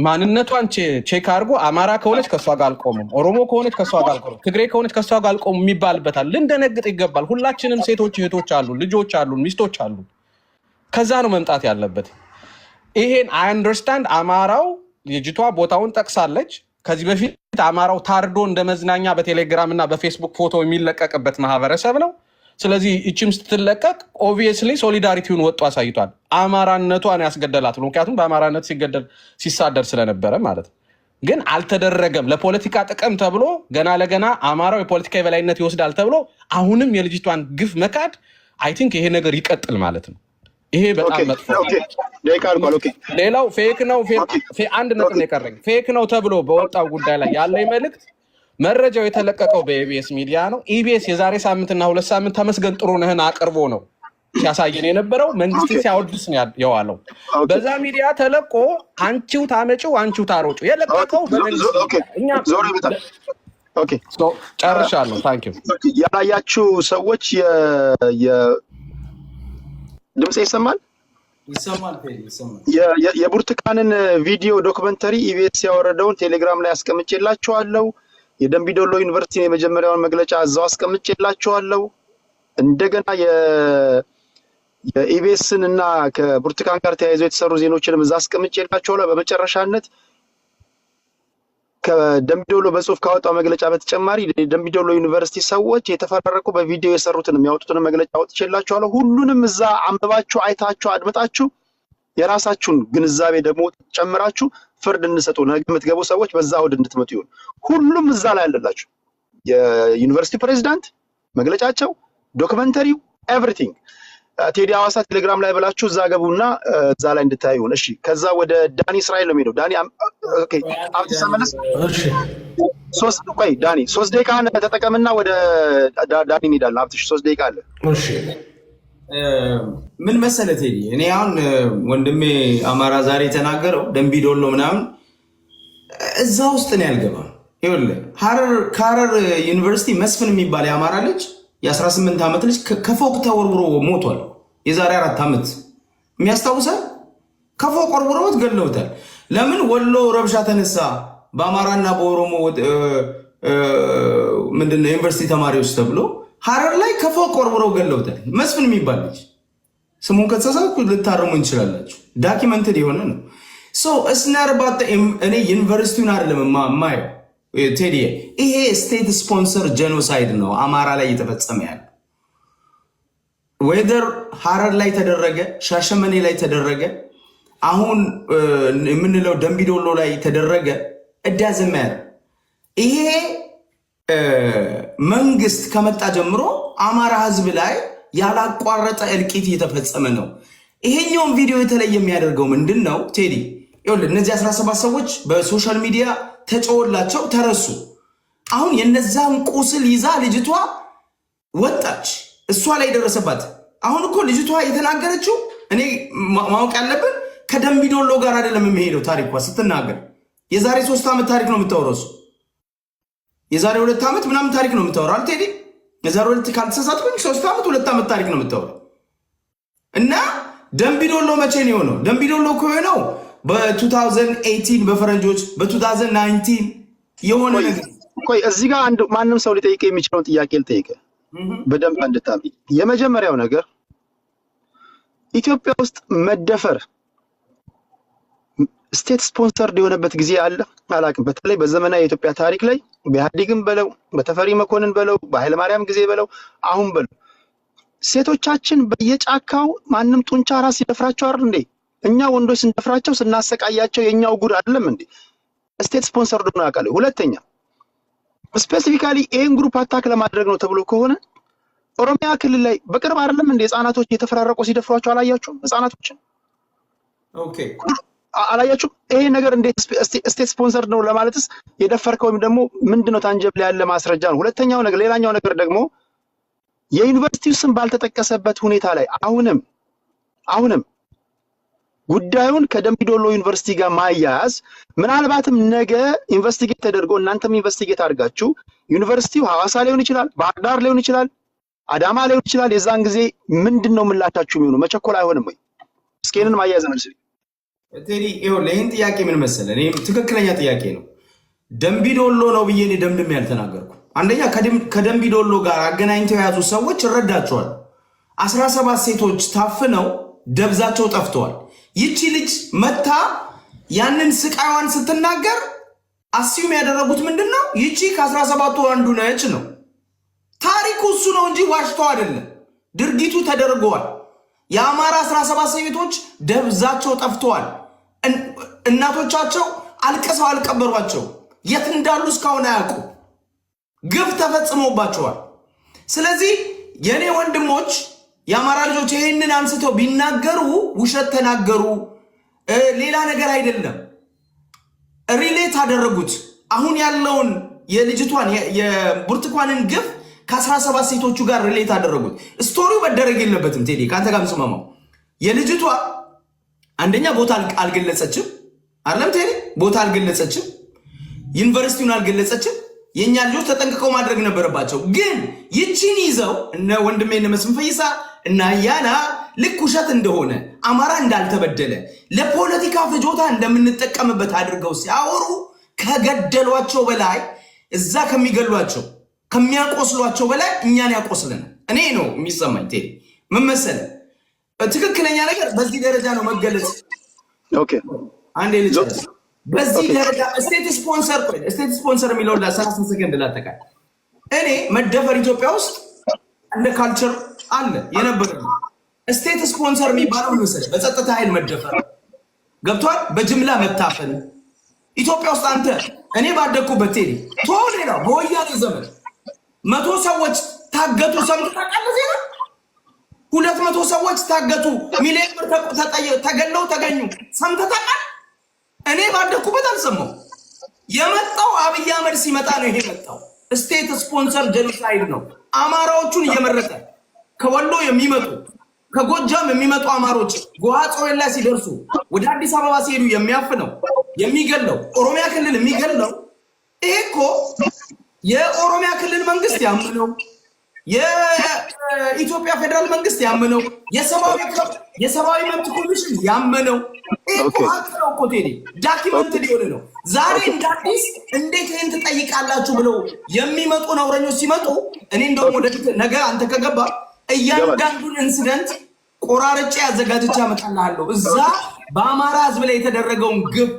ማንነቷን ቼክ አድርጎ አማራ ከሆነች ከእሷ ጋር አልቆምም፣ ኦሮሞ ከሆነች ከእሷ ጋር አልቆምም፣ ትግሬ ከሆነች ከእሷ ጋር አልቆምም የሚባልበታል። ልንደነግጥ ይገባል። ሁላችንም ሴቶች እህቶች አሉ፣ ልጆች አሉ፣ ሚስቶች አሉ። ከዛ ነው መምጣት ያለበት። ይሄን አይ አንደርስታንድ። አማራው ልጅቷ ቦታውን ጠቅሳለች። ከዚህ በፊት አማራው ታርዶ እንደ መዝናኛ በቴሌግራም እና በፌስቡክ ፎቶ የሚለቀቅበት ማህበረሰብ ነው። ስለዚህ እችም ስትለቀቅ ኦብቪየስሊ ሶሊዳሪቲውን ወጡ አሳይቷል። አማራነቷን ያስገደላት ነው። ምክንያቱም በአማራነት ሲሳደር ስለነበረ ማለት ነው። ግን አልተደረገም። ለፖለቲካ ጥቅም ተብሎ ገና ለገና አማራው የፖለቲካ የበላይነት ይወስዳል ተብሎ አሁንም የልጅቷን ግፍ መካድ አይ ቲንክ ይሄ ነገር ይቀጥል ማለት ነው። ይሄ በጣም መጥፎ። ሌላው ፌክ ነው። አንድ ነጥብ ነው የቀረኝ። ፌክ ነው ተብሎ በወጣው ጉዳይ ላይ ያለኝ መልእክት መረጃው የተለቀቀው በኢቢኤስ ሚዲያ ነው። ኢቢኤስ የዛሬ ሳምንትና 2 ሳምንት ተመስገን ጥሩነህን አቅርቦ ነው ሲያሳየን የነበረው። መንግስትን ሲያወድስ ነው የዋለው። በዛ ሚዲያ ተለቆ አንቺው ታመጪው አንቺው ታሮጩ የለቀቀው በመንግስት እኛ ጨርሻለሁ። ታንክ ዩ። ያላያችሁ ሰዎች ድምጽ ይሰማል? የብርቱካንን ቪዲዮ ዶክመንተሪ ኢቢኤስ ያወረደውን ቴሌግራም ላይ አስቀምጬላችኋለሁ። የደምቢዶሎ ዩኒቨርሲቲ የመጀመሪያውን መግለጫ እዛው አስቀምጬላችኋለሁ። እንደገና የኢቢኤስን እና ከብርቱካን ጋር ተያይዘው የተሰሩ ዜናዎችንም እዛ አስቀምጬላችኋለሁ። በመጨረሻነት ከደምቢዶሎ በጽሁፍ ካወጣው መግለጫ በተጨማሪ የደምቢዶሎ ዩኒቨርሲቲ ሰዎች የተፈራረቁ በቪዲዮ የሰሩትን የሚያወጡትን መግለጫ አውጥቼላችኋለሁ። ሁሉንም እዛ አንብባችሁ አይታችሁ አድምጣችሁ የራሳችሁን ግንዛቤ ደግሞ ጨምራችሁ ፍርድ እንሰጡ። ነገ የምትገቡ ሰዎች በዛ አውድ እንድትመጡ ይሁን። ሁሉም እዛ ላይ አለላችሁ። የዩኒቨርሲቲ ፕሬዚዳንት መግለጫቸው፣ ዶክመንተሪው፣ ኤቭሪቲንግ ቴዲ ሐዋሳ ቴሌግራም ላይ ብላችሁ እዛ ገቡና እዛ ላይ እንድታዩ ይሁን። እሺ፣ ከዛ ወደ ዳኒ እስራኤል ነው የሚሄደው። ዳኒ ኦኬ፣ አብቲ ተመለስ። እሺ፣ ዳኒ 3 ደቂቃ ተጠቀምና ወደ ዳኒ እንሄዳለን። አብቲ 3 ደቂቃ አለ። እሺ፣ ምን መሰለህ ቴዲ፣ እኔ አሁን ወንድሜ አማራ ዛሬ የተናገረው ደምቢዶሎ ምናምን እዛ ውስጥ ነው ያልገባም። ይኸውልህ ከሐረር ዩኒቨርሲቲ መስፍን የሚባል የአማራ ልጅ የ18 ዓመት ልጅ ከፎቅ ተወርውሮ ሞቷል። የዛሬ 4 ዓመት የሚያስታውሳል። ከፎቅ ወርውረውት ገለውታል። ለምን? ወሎ ረብሻ ተነሳ በአማራና በኦሮሞ ምንድነው ዩኒቨርሲቲ ተማሪዎች ተብሎ ሐረር ላይ ከፎቅ ወርውረው ገለውታል። መስፍን የሚባል ልጅ ስሙን ከተሳሳትኩ ልታረሙ እንችላላችሁ። ዳኪመንትድ የሆነ ነው። እስናርባት እኔ ዩኒቨርሲቲውን አይደለም ማየው ቴዲ፣ ይሄ ስቴት ስፖንሰር ጄኖሳይድ ነው አማራ ላይ እየተፈጸመ ያለ። ዌደር ሐረር ላይ ተደረገ፣ ሻሸመኔ ላይ ተደረገ፣ አሁን የምንለው ደምቢዶሎ ላይ ተደረገ፣ እዳዝም ያለ ይሄ መንግስት ከመጣ ጀምሮ አማራ ህዝብ ላይ ያላቋረጠ እልቂት እየተፈጸመ ነው። ይሄኛውን ቪዲዮ የተለየ የሚያደርገው ምንድን ነው ቴዲ? ይኸውልህ እነዚህ 17 ሰዎች በሶሻል ሚዲያ ተጨወላቸው ተረሱ። አሁን የነዛን ቁስል ይዛ ልጅቷ ወጣች፣ እሷ ላይ ደረሰባት። አሁን እኮ ልጅቷ የተናገረችው እኔ ማወቅ ያለብን ከደምቢዶሎ ጋር አይደለም የሚሄደው ታሪኳ ስትናገር። የዛሬ 3 ዓመት ታሪክ ነው የምታወራው። የዛሬ 2 ዓመት ምናምን ታሪክ ነው የምታወራው ቴዲ። የዛሬ 2 ካልተሳሳትኩኝ 3 ዓመት 2 ዓመት ታሪክ ነው የምታወራው። እና ደምቢዶሎ መቼ ነው የሆነው? ደምቢዶሎ እኮ የሆነው በ2018 በፈረንጆች በ2019 የሆነ ነገር ቆይ እዚህ ጋር አንድ ማንም ሰው ሊጠይቅ የሚችለውን ጥያቄ ልጠይቅ በደንብ እንድታምኝ። የመጀመሪያው ነገር ኢትዮጵያ ውስጥ መደፈር ስቴት ስፖንሰርድ የሆነበት ጊዜ አለ አላውቅም። በተለይ በዘመናዊ የኢትዮጵያ ታሪክ ላይ በኢህአዴግም በለው በተፈሪ መኮንን በለው በኃይለ ማርያም ጊዜ በለው አሁን በለው ሴቶቻችን በየጫካው ማንም ጡንቻ ራስ ይደፍራቸው አይደል እንዴ? እኛ ወንዶች ስንደፍራቸው ስናሰቃያቸው የኛው ጉድ አይደለም እንዴ? ስቴት ስፖንሰርድ ነው ያውቃል። ሁለተኛ ስፔሲፊካሊ ይሄን ግሩፕ አታክ ለማድረግ ነው ተብሎ ከሆነ ኦሮሚያ ክልል ላይ በቅርብ አይደለም እንዴ ህፃናቶች እየተፈራረቁ ሲደፍሯቸው አላያችሁም? ህፃናቶችን ኦኬ አላያችሁም? ይሄ ነገር እንዴት ስቴት ስፖንሰርድ ነው ለማለትስ የደፈርከው ወይም ደግሞ ምንድነው ታንጀብል ያለ ማስረጃ ነው? ሁለተኛው ነገር ሌላኛው ነገር ደግሞ የዩኒቨርሲቲው ስም ባልተጠቀሰበት ሁኔታ ላይ አሁንም ጉዳዩን ከደምቢዶሎ ዩኒቨርሲቲ ጋር ማያያዝ ምናልባትም ነገ ኢንቨስቲጌት ተደርጎ እናንተም ኢንቨስቲጌት አድርጋችሁ ዩኒቨርሲቲው ሐዋሳ ሊሆን ይችላል፣ ባህር ዳር ሊሆን ይችላል፣ አዳማ ሊሆን ይችላል። የዛን ጊዜ ምንድነው ምላሻችሁ የሚሆነው? መቸኮል አይሆንም ወይ? እስኪንን ማያያዝ ነው ሲል ቴዲ ይሄን ጥያቄ ምን መሰለህ፣ እኔ ትክክለኛ ጥያቄ ነው። ደምቢዶሎ ነው ብዬ እኔ ደምድሜ ያልተናገርኩ። አንደኛ ከደምቢዶሎ ጋር አገናኝተው የያዙ ሰዎች እረዳቸዋል። 17 ሴቶች ታፍነው ደብዛቸው ጠፍተዋል። ይቺ ልጅ መታ ያንን ስቃይዋን ስትናገር አስዩም ያደረጉት ምንድነው? ይቺ ከ17ቱ አንዱ ነች ነው ታሪኩ። እሱ ነው እንጂ ዋሽተው አይደለም። ድርጊቱ ተደርገዋል። የአማራ 17 ሴቶች ደብዛቸው ጠፍተዋል። እናቶቻቸው አልቅሰው አልቀበሯቸው። የት እንዳሉ እስካሁን አያውቁ። ግፍ ተፈጽሞባቸዋል። ስለዚህ የኔ ወንድሞች የአማራ ልጆች ይሄንን አንስተው ቢናገሩ ውሸት ተናገሩ፣ ሌላ ነገር አይደለም። ሪሌት አደረጉት። አሁን ያለውን የልጅቷን የብርቱካንን ግፍ ከ17 ሴቶቹ ጋር ሪሌት አደረጉት። ስቶሪው መደረግ የለበትም ቴዲ፣ ከአንተ ጋር ምስማማው። የልጅቷ አንደኛ ቦታ አልገለጸችም አይደለም ቴዲ፣ ቦታ አልገለጸችም፣ ዩኒቨርሲቲውን አልገለጸችም። የኛ ልጆች ተጠንቅቀው ማድረግ ነበረባቸው። ግን ይቺን ይዘው እነ ወንድሜ እነ መስፍን ፈይሳ እና ያና ልክ ውሸት እንደሆነ አማራ እንዳልተበደለ ለፖለቲካ ፍጆታ እንደምንጠቀምበት አድርገው ሲያወሩ ከገደሏቸው በላይ እዛ ከሚገሏቸው ከሚያቆስሏቸው በላይ እኛን ያቆስልን። እኔ ነው የሚሰማኝ ቴዲ። ምን መሰለህ ትክክለኛ ነገር በዚህ ደረጃ ነው መገለጽ። ኦኬ አንዴ ልጅ በዚህ ደረጃ ስቴት ስፖንሰር የሚለውን ለ30 ሰከንድ ላጠቃል። እኔ መደፈር ኢትዮጵያ ውስጥ እንደ ካልቸር አለ የነበረ ነው። ስቴት ስፖንሰር የሚባለው መሰለህ በጸጥታ ኃይል መደፈር ገብቷል። በጅምላ መታፈን ኢትዮጵያ ውስጥ አንተ እኔ ባደኩበት ቴዲ ሌላው በወያኔ ዘመን 100 ሰዎች ታገቱ። ሰምተህ ታውቃለህ? ዜና 200 ሰዎች ታገቱ፣ ሚሊዮን ብር ተገለው ተገኙ። ሰምተህ ታውቃለህ? እኔ ባደኩበት አልሰማው። የመጣው አብይ አህመድ ሲመጣ ነው ይሄ መጣው። ስቴት ስፖንሰር ጄኖሳይድ ነው። አማራዎቹን እየመረጠ ከወሎ የሚመጡ ከጎጃም የሚመጡ አማሮች ጎሃጾዌላ ሲደርሱ ወደ አዲስ አበባ ሲሄዱ የሚያፍነው የሚገለው ኦሮሚያ ክልል የሚገለው ይሄ እኮ የኦሮሚያ ክልል መንግስት ያመነው የኢትዮጵያ ፌደራል መንግስት ያመነው የሰብአዊ መብት ኮሚሽን ያመነው እኮ ሀቅ ነው እኮ ቴዲ፣ ዳኪመንት ሊሆን ነው። ዛሬ እንደ አዲስ እንዴት ይህን ትጠይቃላችሁ ብለው የሚመጡ ነውረኞች ሲመጡ እኔ እንደውም ወደፊት ነገ አንተ ከገባ እያንዳንዱን ኢንሲደንት ቆራርጬ አዘጋጅቼ አመጣልሃለሁ። እዛ በአማራ ህዝብ ላይ የተደረገውን ግብ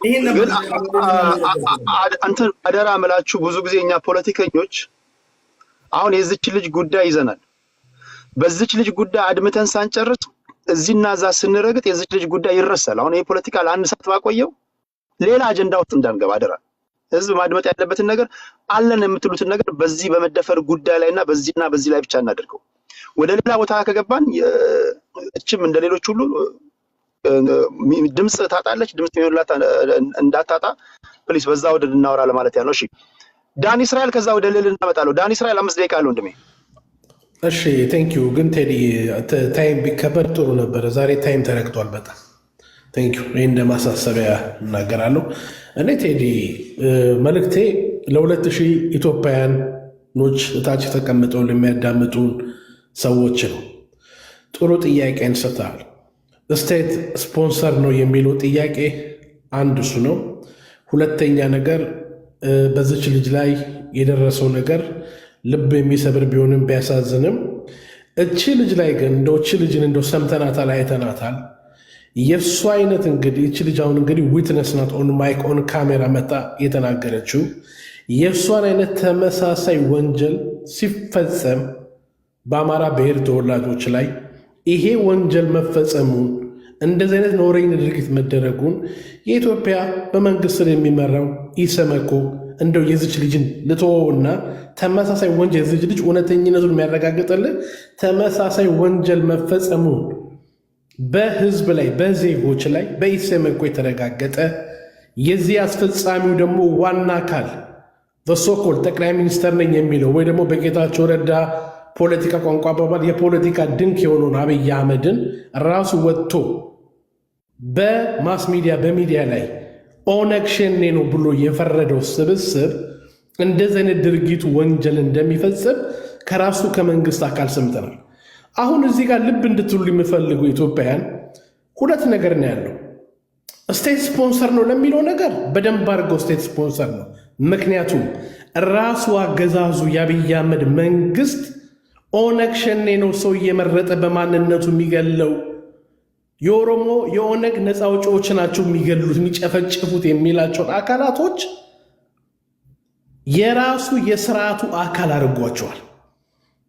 ይሄን ነበር አንተ አደራ እምላችሁ። ብዙ ጊዜ እኛ ፖለቲከኞች አሁን የዚች ልጅ ጉዳይ ይዘናል። በዚች ልጅ ጉዳይ አድምተን ሳንጨርስ እዚህና እዛ ስንረግጥ የዚች ልጅ ጉዳይ ይረሳል። አሁን ይሄ ፖለቲካ ለአንድ ሰዓት ባቆየው ሌላ አጀንዳ ውስጥ እንዳንገባ አደራ። ህዝብ ማድመጥ ያለበትን ነገር አለን የምትሉትን ነገር በዚህ በመደፈር ጉዳይ ላይና በዚህና በዚህ ላይ ብቻ እናደርገው። ወደ ሌላ ቦታ ከገባን እችም እንደሌሎች ሁሉ ድምጽ ታጣለች። ድምጽ የሚሆንላት እንዳታጣ ፕሊስ በዛ ወደ እናወራ ለማለት ያለው። እሺ ዳን እስራኤል፣ ከዛ ወደ ሌላ እናመጣለው። ዳን እስራኤል 5 ደቂቃ አለው ወንድሜ። እሺ ቴንክ ዩ። ግን ቴዲ ታይም ቢከበር ጥሩ ነበረ። ዛሬ ታይም ተረግጧል በጣም ቴንክ ዩ። ይህ እንደ ማሳሰቢያ እናገራለሁ። እኔ ቴዲ መልእክቴ ለ2000 ኢትዮጵያውያኖች እታች ተቀምጠው ለሚያዳምጡን ሰዎች ነው። ጥሩ ጥያቄ አንስተሃል። ስቴት ስፖንሰር ነው የሚለው ጥያቄ አንድ እሱ ነው። ሁለተኛ ነገር በዚች ልጅ ላይ የደረሰው ነገር ልብ የሚሰብር ቢሆንም ቢያሳዝንም እቺ ልጅ ላይ ግን እቺ ልጅን ሰምተናታል፣ አይተናታል። የእሱ አይነት እንግዲህ እቺ ልጅ አሁን እንግዲህ ዊትነስ ናት፣ ኦን ማይክ ኦን ካሜራ መጣ የተናገረችው የእሷን አይነት ተመሳሳይ ወንጀል ሲፈጸም በአማራ ብሔር ተወላጆች ላይ ይሄ ወንጀል መፈጸሙን እንደዚህ አይነት ነውረኛ ድርጊት መደረጉን የኢትዮጵያ በመንግስት ስር የሚመራው ኢሰመኮ እንደው የዚች ልጅን ልትወውና ተመሳሳይ ወንጀል የዚች ልጅ እውነተኝነቱን የሚያረጋግጥልን ተመሳሳይ ወንጀል መፈጸሙን በህዝብ ላይ በዜጎች ላይ በኢሰመኮ የተረጋገጠ የዚህ አስፈጻሚው ደግሞ ዋና አካል በሶኮል ጠቅላይ ሚኒስተር ነኝ የሚለው ወይ ደግሞ በጌታቸው ረዳ ፖለቲካ ቋንቋ አባባል የፖለቲካ ድንክ የሆነውን አብይ አህመድን ራሱ ወጥቶ በማስ ሚዲያ በሚዲያ ላይ ኦነግ ሸኔ ነው ብሎ የፈረደው ስብስብ እንደዚህ አይነት ድርጊቱ ወንጀል እንደሚፈጽም ከራሱ ከመንግስት አካል ሰምተናል። አሁን እዚህ ጋር ልብ እንድትሉ የሚፈልጉ ኢትዮጵያውያን ሁለት ነገር ነው ያለው። ስቴት ስፖንሰር ነው ለሚለው ነገር በደንብ አድርገው ስቴት ስፖንሰር ነው። ምክንያቱም ራሱ አገዛዙ የአብይ አህመድ መንግስት ኦነግ ሸኔ ነው ሰው እየመረጠ በማንነቱ የሚገለው፣ የኦሮሞ የኦነግ ነፃ አውጪዎች ናቸው የሚገሉት የሚጨፈጭፉት የሚላቸውን አካላቶች የራሱ የስርዓቱ አካል አድርጓቸዋል።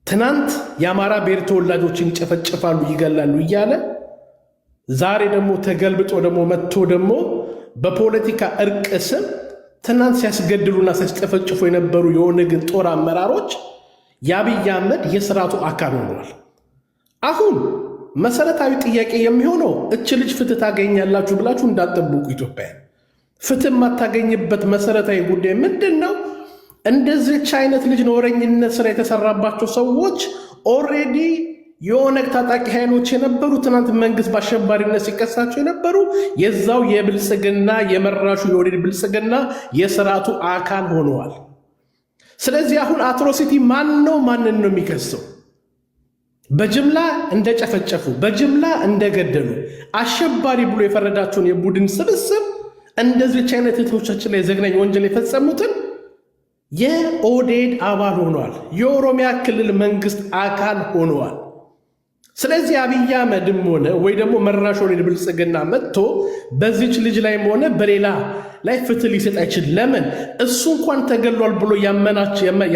ትናንት የአማራ ብሔር ተወላጆችን ይጨፈጭፋሉ ይገላሉ እያለ ዛሬ ደግሞ ተገልብጦ ደግሞ መጥቶ ደግሞ በፖለቲካ እርቅ ስም ትናንት ሲያስገድሉና ሲያስጨፈጭፉ የነበሩ የኦነግን ጦር አመራሮች የአብይ አህመድ የስርዓቱ አካል ሆነዋል። አሁን መሰረታዊ ጥያቄ የሚሆነው እች ልጅ ፍትህ ታገኛላችሁ ብላችሁ እንዳትጠብቁ። ኢትዮጵያ ፍትህ የማታገኝበት መሰረታዊ ጉዳይ ምንድን ነው? እንደዚች አይነት ልጅ ነውረኝነት ስራ የተሰራባቸው ሰዎች ኦልሬዲ የኦነግ ታጣቂ ኃይሎች የነበሩ ትናንት መንግስት በአሸባሪነት ሲከሳቸው የነበሩ የዛው የብልጽግና የመራሹ የኦህዴድ ብልጽግና የስርዓቱ አካል ሆነዋል። ስለዚህ አሁን አትሮሲቲ ማንን ነው የሚከሰው? በጅምላ እንደጨፈጨፉ በጅምላ እንደገደሉ አሸባሪ ብሎ የፈረዳቸውን የቡድን ስብስብ እንደዚች አይነት እህቶቻችን ላይ ዘግናኝ ወንጀል የፈጸሙትን የኦህዴድ አባል ሆነዋል። የኦሮሚያ ክልል መንግስት አካል ሆነዋል። ስለዚህ አብይ አህመድም ሆነ ወይ ደግሞ መራሽ ኦህዴድ ብልጽግና መጥቶ በዚች ልጅ ላይም ሆነ በሌላ ላይ ፍትህ ሊሰጥ አይችል። ለምን? እሱ እንኳን ተገሏል ብሎ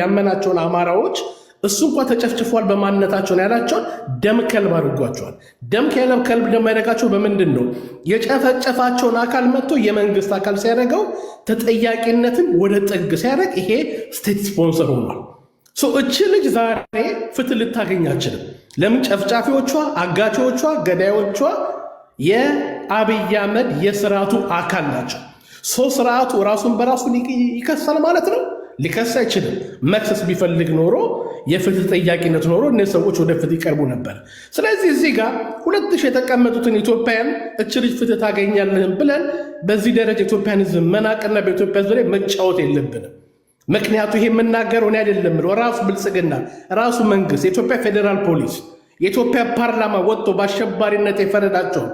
ያመናቸውን አማራዎች እሱ እንኳን ተጨፍጭፏል በማንነታቸውን ያላቸውን ደም ከልብ አድርጓቸዋል። ደም ከልብ ደግሞ ያደረጋቸው በምንድን ነው? የጨፈጨፋቸውን አካል መጥቶ የመንግስት አካል ሲያደርገው ተጠያቂነትን ወደ ጥግ ሲያደርግ ይሄ ስቴት ስፖንሰር ሆኗል። እቺ ልጅ ዛሬ ፍትህ ልታገኝ አችልም። ለምን? ጨፍጫፊዎቿ፣ አጋቾቿ፣ ገዳዮቿ የአብይ አህመድ የስርዓቱ አካል ናቸው። ስርዓቱ ራሱን በራሱ ይከሳል ማለት ነው? ሊከስ አይችልም። መክሰስ ቢፈልግ ኖሮ የፍትህ ጠያቂነት ኖሮ እነዚህ ሰዎች ወደ ፍትህ ይቀርቡ ነበር። ስለዚህ እዚህ ጋር 2000 የተቀመጡትን ኢትዮጵያን እች ልጅ ፍትህ ታገኛለህም ብለን በዚህ ደረጃ ኢትዮጵያን ህዝብ መናቅና በኢትዮጵያ ህዝብ ላይ መጫወት የለብንም። ምክንያቱ ይሄ የምናገረው እኔ አይደለም፣ ራሱ ብልጽግና፣ ራሱ መንግስት፣ የኢትዮጵያ ፌዴራል ፖሊስ፣ የኢትዮጵያ ፓርላማ ወጥቶ በአሸባሪነት የፈረዳቸው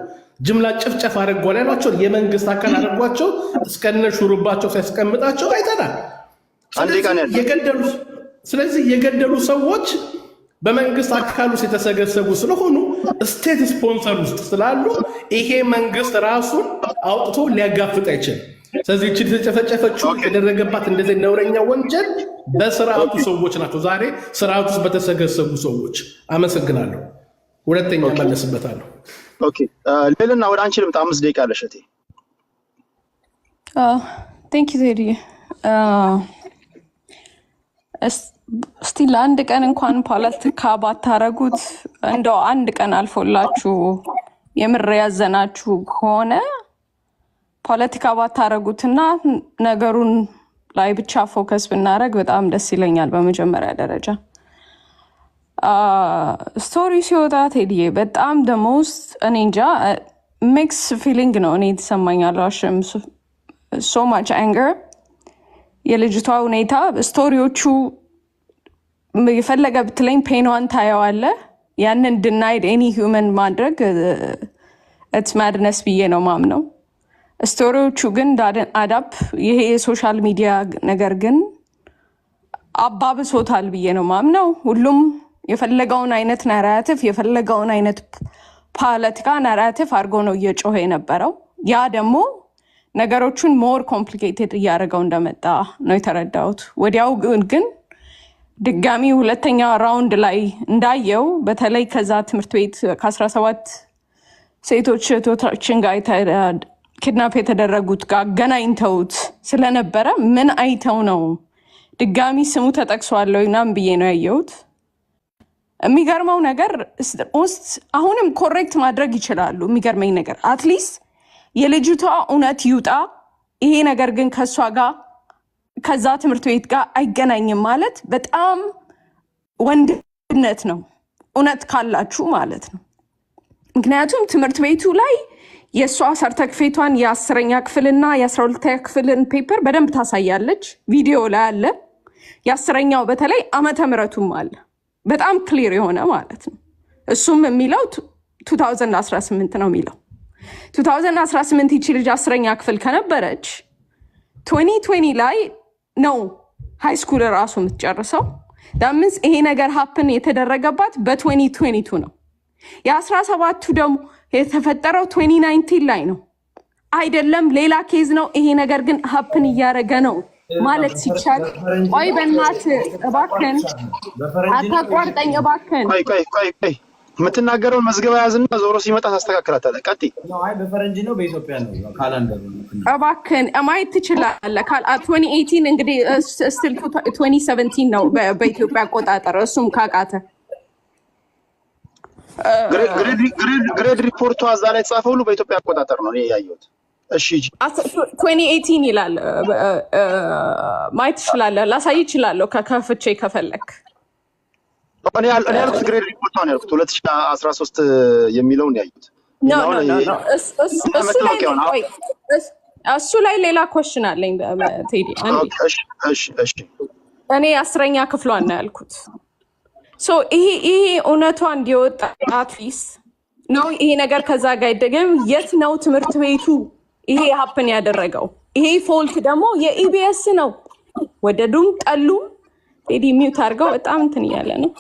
ጅምላ ጭፍጨፍ አድርጓል ያሏቸው የመንግስት አካል አድርጓቸው እስከነ ሹሩባቸው ሲያስቀምጣቸው አይተናል። ስለዚህ የገደሉ ሰዎች በመንግስት አካል ውስጥ የተሰገሰጉ ስለሆኑ ስቴት ስፖንሰር ውስጥ ስላሉ ይሄ መንግስት ራሱን አውጥቶ ሊያጋፍጥ አይችልም። ስለዚህ እቺ የተጨፈጨፈችው የተደረገባት እንደዚህ ነውረኛ ወንጀል በስርዓቱ ሰዎች ናቸው። ዛሬ ስርዓቱ ውስጥ በተሰገሰጉ ሰዎች። አመሰግናለሁ። ሁለተኛው መለስበታለሁ። ኦኬ ሌልና ወደ አንቺ ልምጣ። 5 ደቂቃ አለሽ እቴ። ቴንክ ዩ ቴዲ። እስቲ ለአንድ ቀን እንኳን ፖለቲካ ባታረጉት እንደው አንድ ቀን አልፎላችሁ የምር ያዘናችሁ ከሆነ ፖለቲካ ባታረጉትና ነገሩን ላይ ብቻ ፎከስ ብናረግ በጣም ደስ ይለኛል። በመጀመሪያ ደረጃ ስቶሪ ሲወጣ ቴዲዬ በጣም ደሞስት እኔ እንጃ ሚክስ ፊሊንግ ነው እኔ የተሰማኛል። ሶ ማች አንገር የልጅቷ ሁኔታ ስቶሪዎቹ የፈለገ ብትለኝ ፔኗን ታየዋለ። ያንን ድናይድ ኤኒ ሂውመን ማድረግ ኢትስ ማድነስ ብዬ ነው ማምነው። ስቶሪዎቹ ግን አዳፕ ይሄ የሶሻል ሚዲያ ነገር ግን አባብሶታል ብዬ ነው ማምነው። ሁሉም የፈለገውን አይነት ናራቲቭ የፈለገውን አይነት ፖለቲካ ናራቲቭ አድርጎ ነው እየጮኸ የነበረው። ያ ደግሞ ነገሮቹን ሞር ኮምፕሊኬትድ እያደረገው እንደመጣ ነው የተረዳሁት። ወዲያው ግን ድጋሚ ሁለተኛ ራውንድ ላይ እንዳየው በተለይ ከዛ ትምህርት ቤት ከ17 ሴቶች እህቶቻችን ጋር ኪድናፕ የተደረጉት ጋር አገናኝተውት ስለነበረ ምን አይተው ነው ድጋሚ ስሙ ተጠቅሷለሁ ምናምን ብዬ ነው ያየሁት። የሚገርመው ነገር ውስጥ አሁንም ኮሬክት ማድረግ ይችላሉ። የሚገርመኝ ነገር አትሊስት የልጅቷ እውነት ይውጣ። ይሄ ነገር ግን ከእሷ ጋር ከዛ ትምህርት ቤት ጋር አይገናኝም ማለት በጣም ወንድነት ነው፣ እውነት ካላችሁ ማለት ነው። ምክንያቱም ትምህርት ቤቱ ላይ የእሷ ሰርተክፌቷን የ10ኛ ክፍልና የ12ኛ ክፍልን ፔፐር በደንብ ታሳያለች። ቪዲዮ ላይ አለ። የ10ኛው በተለይ ዓመተ ምሕረቱም አለ በጣም ክሊር የሆነ ማለት ነው። እሱም የሚለው 2018 ነው የሚለው 2018 ይቺ ልጅ 10ኛ ክፍል ከነበረች 2020 ላይ ነው ሃይ ስኩል ራሱ የምትጨርሰው። ዳምንስ ይሄ ነገር ሀፕን የተደረገባት በ2022 ነው። የ17ቱ ደግሞ የተፈጠረው 2019 ላይ ነው አይደለም፣ ሌላ ኬዝ ነው። ይሄ ነገር ግን ሀፕን እያደረገ ነው ማለት ሲቻል፣ ቆይ በእናትህ እባክህን አታቋርጠኝ እባክህን። ቆይ የምትናገረውን መዝገባ ያዝና ዞሮ ሲመጣ ታስተካክላታለህ። ቀጥይ። በፈረንጅ ነው በኢትዮጵያ ነው ካላንደሩ? እባክህን ማየት ትችላለህ። 2018 እንግዲህ ስቲል 2017 ነው በኢትዮጵያ አቆጣጠር። እሱም ካቃተ ግሬድ ሪፖርቷ እዛ ላይ የተጻፈ ሁሉ በኢትዮጵያ አቆጣጠር ነው ያየሁት። እሺ 2018 ይላል። ማየት ትችላለህ። ላሳይ እችላለሁ ከፍቼ ከፈለክ። እኔ ያልኩት ግሬድ ሪፖርቷ ነው ያልኩት 2013 የሚለውን ያዩት። እሱ ላይ ሌላ ኮሽን አለኝ ቴዲ። እኔ 10ኛ ክፍሏን ነው ያልኩት። ይሄ እውነቷ እንዲወጣ አትሊስት ነው ይሄ ነገር ከዛ ጋር ይደገም። የት ነው ትምህርት ቤቱ ይሄ ሀፕን ያደረገው? ይሄ ፎልት ደግሞ የኢቢኤስ ነው። ወደዱም ጠሉም ቴዲ ሚውት አድርገው በጣም እንትን እያለ ነው።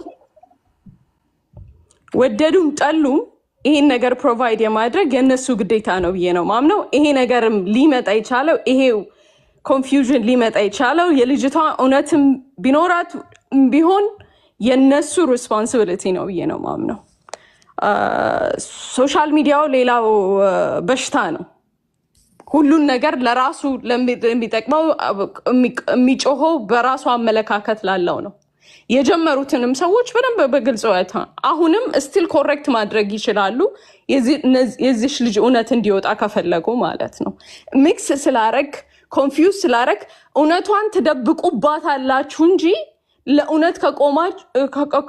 ወደዱም ጠሉም ይሄን ነገር ፕሮቫይድ የማድረግ የእነሱ ግዴታ ነው ብዬ ነው ማምነው። ይሄ ነገርም ሊመጣ የቻለው ይሄ ኮንፊውዥን ሊመጣ የቻለው የልጅቷ እውነትም ቢኖራት ቢሆን የነሱ ሪስፖንሲቢሊቲ ነው ብዬ ነው ማምነው። ሶሻል ሚዲያው ሌላው በሽታ ነው። ሁሉን ነገር ለራሱ ለሚጠቅመው የሚጮኸው በራሱ አመለካከት ላለው ነው። የጀመሩትንም ሰዎች በደንብ በግልጽ ወታ አሁንም ስቲል ኮሬክት ማድረግ ይችላሉ። የዚሽ ልጅ እውነት እንዲወጣ ከፈለጉ ማለት ነው። ሚክስ ስላረግ ኮንፊውዝ ስላረግ እውነቷን ትደብቁባታላችሁ እንጂ ለእውነት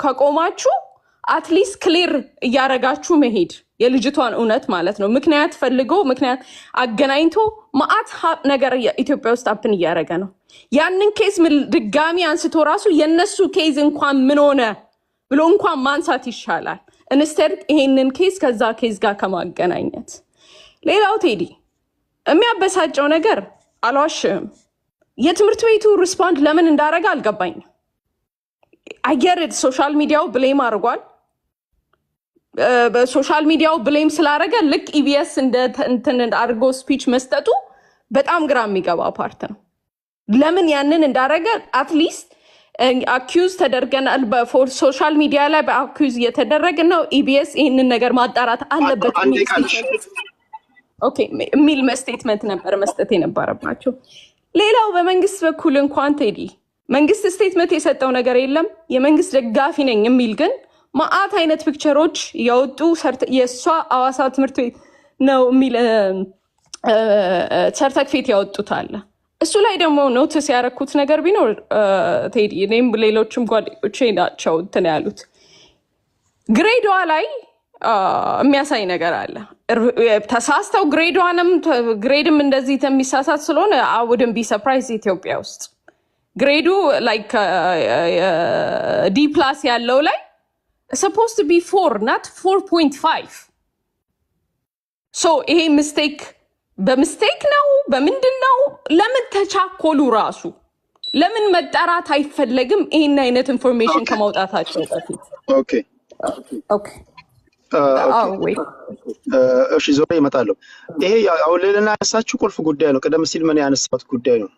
ከቆማችሁ አትሊስት ክሊር እያረጋችሁ መሄድ የልጅቷን እውነት ማለት ነው። ምክንያት ፈልጎ ምክንያት አገናኝቶ ማአት ነገር ኢትዮጵያ ውስጥ አፕን እያደረገ ነው። ያንን ኬዝ ድጋሚ አንስቶ ራሱ የነሱ ኬዝ እንኳን ምን ሆነ ብሎ እንኳን ማንሳት ይሻላል እንስተር ይሄንን ኬዝ ከዛ ኬዝ ጋር ከማገናኘት። ሌላው ቴዲ የሚያበሳጨው ነገር አልዋሽም፣ የትምህርት ቤቱ ሪስፖንድ ለምን እንዳረገ አልገባኝም። አየር ሶሻል ሚዲያው ብሌም አድርጓል። በሶሻል ሚዲያው ብሌም ስላደረገ ልክ ኢቢኤስ እንትን አድርጎ ስፒች መስጠቱ በጣም ግራ የሚገባ ፓርት ነው። ለምን ያንን እንዳደረገ አትሊስት አኪዩዝ ተደርገናል። በሶሻል ሚዲያ ላይ በአኪዩዝ እየተደረገ ነው። ኢቢኤስ ይህንን ነገር ማጣራት አለበት የሚል ስቴትመንት ነበር መስጠት የነበረባቸው። ሌላው በመንግስት በኩል እንኳን ቴዲ መንግስት ስቴትመንት የሰጠው ነገር የለም። የመንግስት ደጋፊ ነኝ የሚል ግን ማአት አይነት ፒክቸሮች ያወጡ የእሷ አዋሳ ትምህርት ቤት ነው የሚል ሰርተክፌት ያወጡት አለ። እሱ ላይ ደግሞ ኖትስ ያረኩት ነገር ቢኖር ቴዲ እኔም ሌሎችም ጓደኞቼ ናቸው እንትን ያሉት ግሬዷ ላይ የሚያሳይ ነገር አለ። ተሳስተው ግሬድም እንደዚህ የሚሳሳት ስለሆነ አውድን ቢ ሰርፕራይዝ ኢትዮጵያ ውስጥ ግሬዱ ላይክ ዲ ፕላስ ያለው ላይ supposed to be 4 not 4.5 ሶ ይሄ ሚስቴክ በሚስቴክ ነው በምንድን ነው? ለምን ተቻኮሉ? ራሱ ለምን መጣራት አይፈለግም? ይሄን አይነት ኢንፎርሜሽን ከማውጣታቸው በፊት ኦኬ እሺ ዞሬ እመጣለሁ። ይሄ አሁን ሌላና ያነሳችሁ ቁልፍ ጉዳይ ነው። ቀደም ሲል ምን ያነሳሁት ጉዳይ ነው።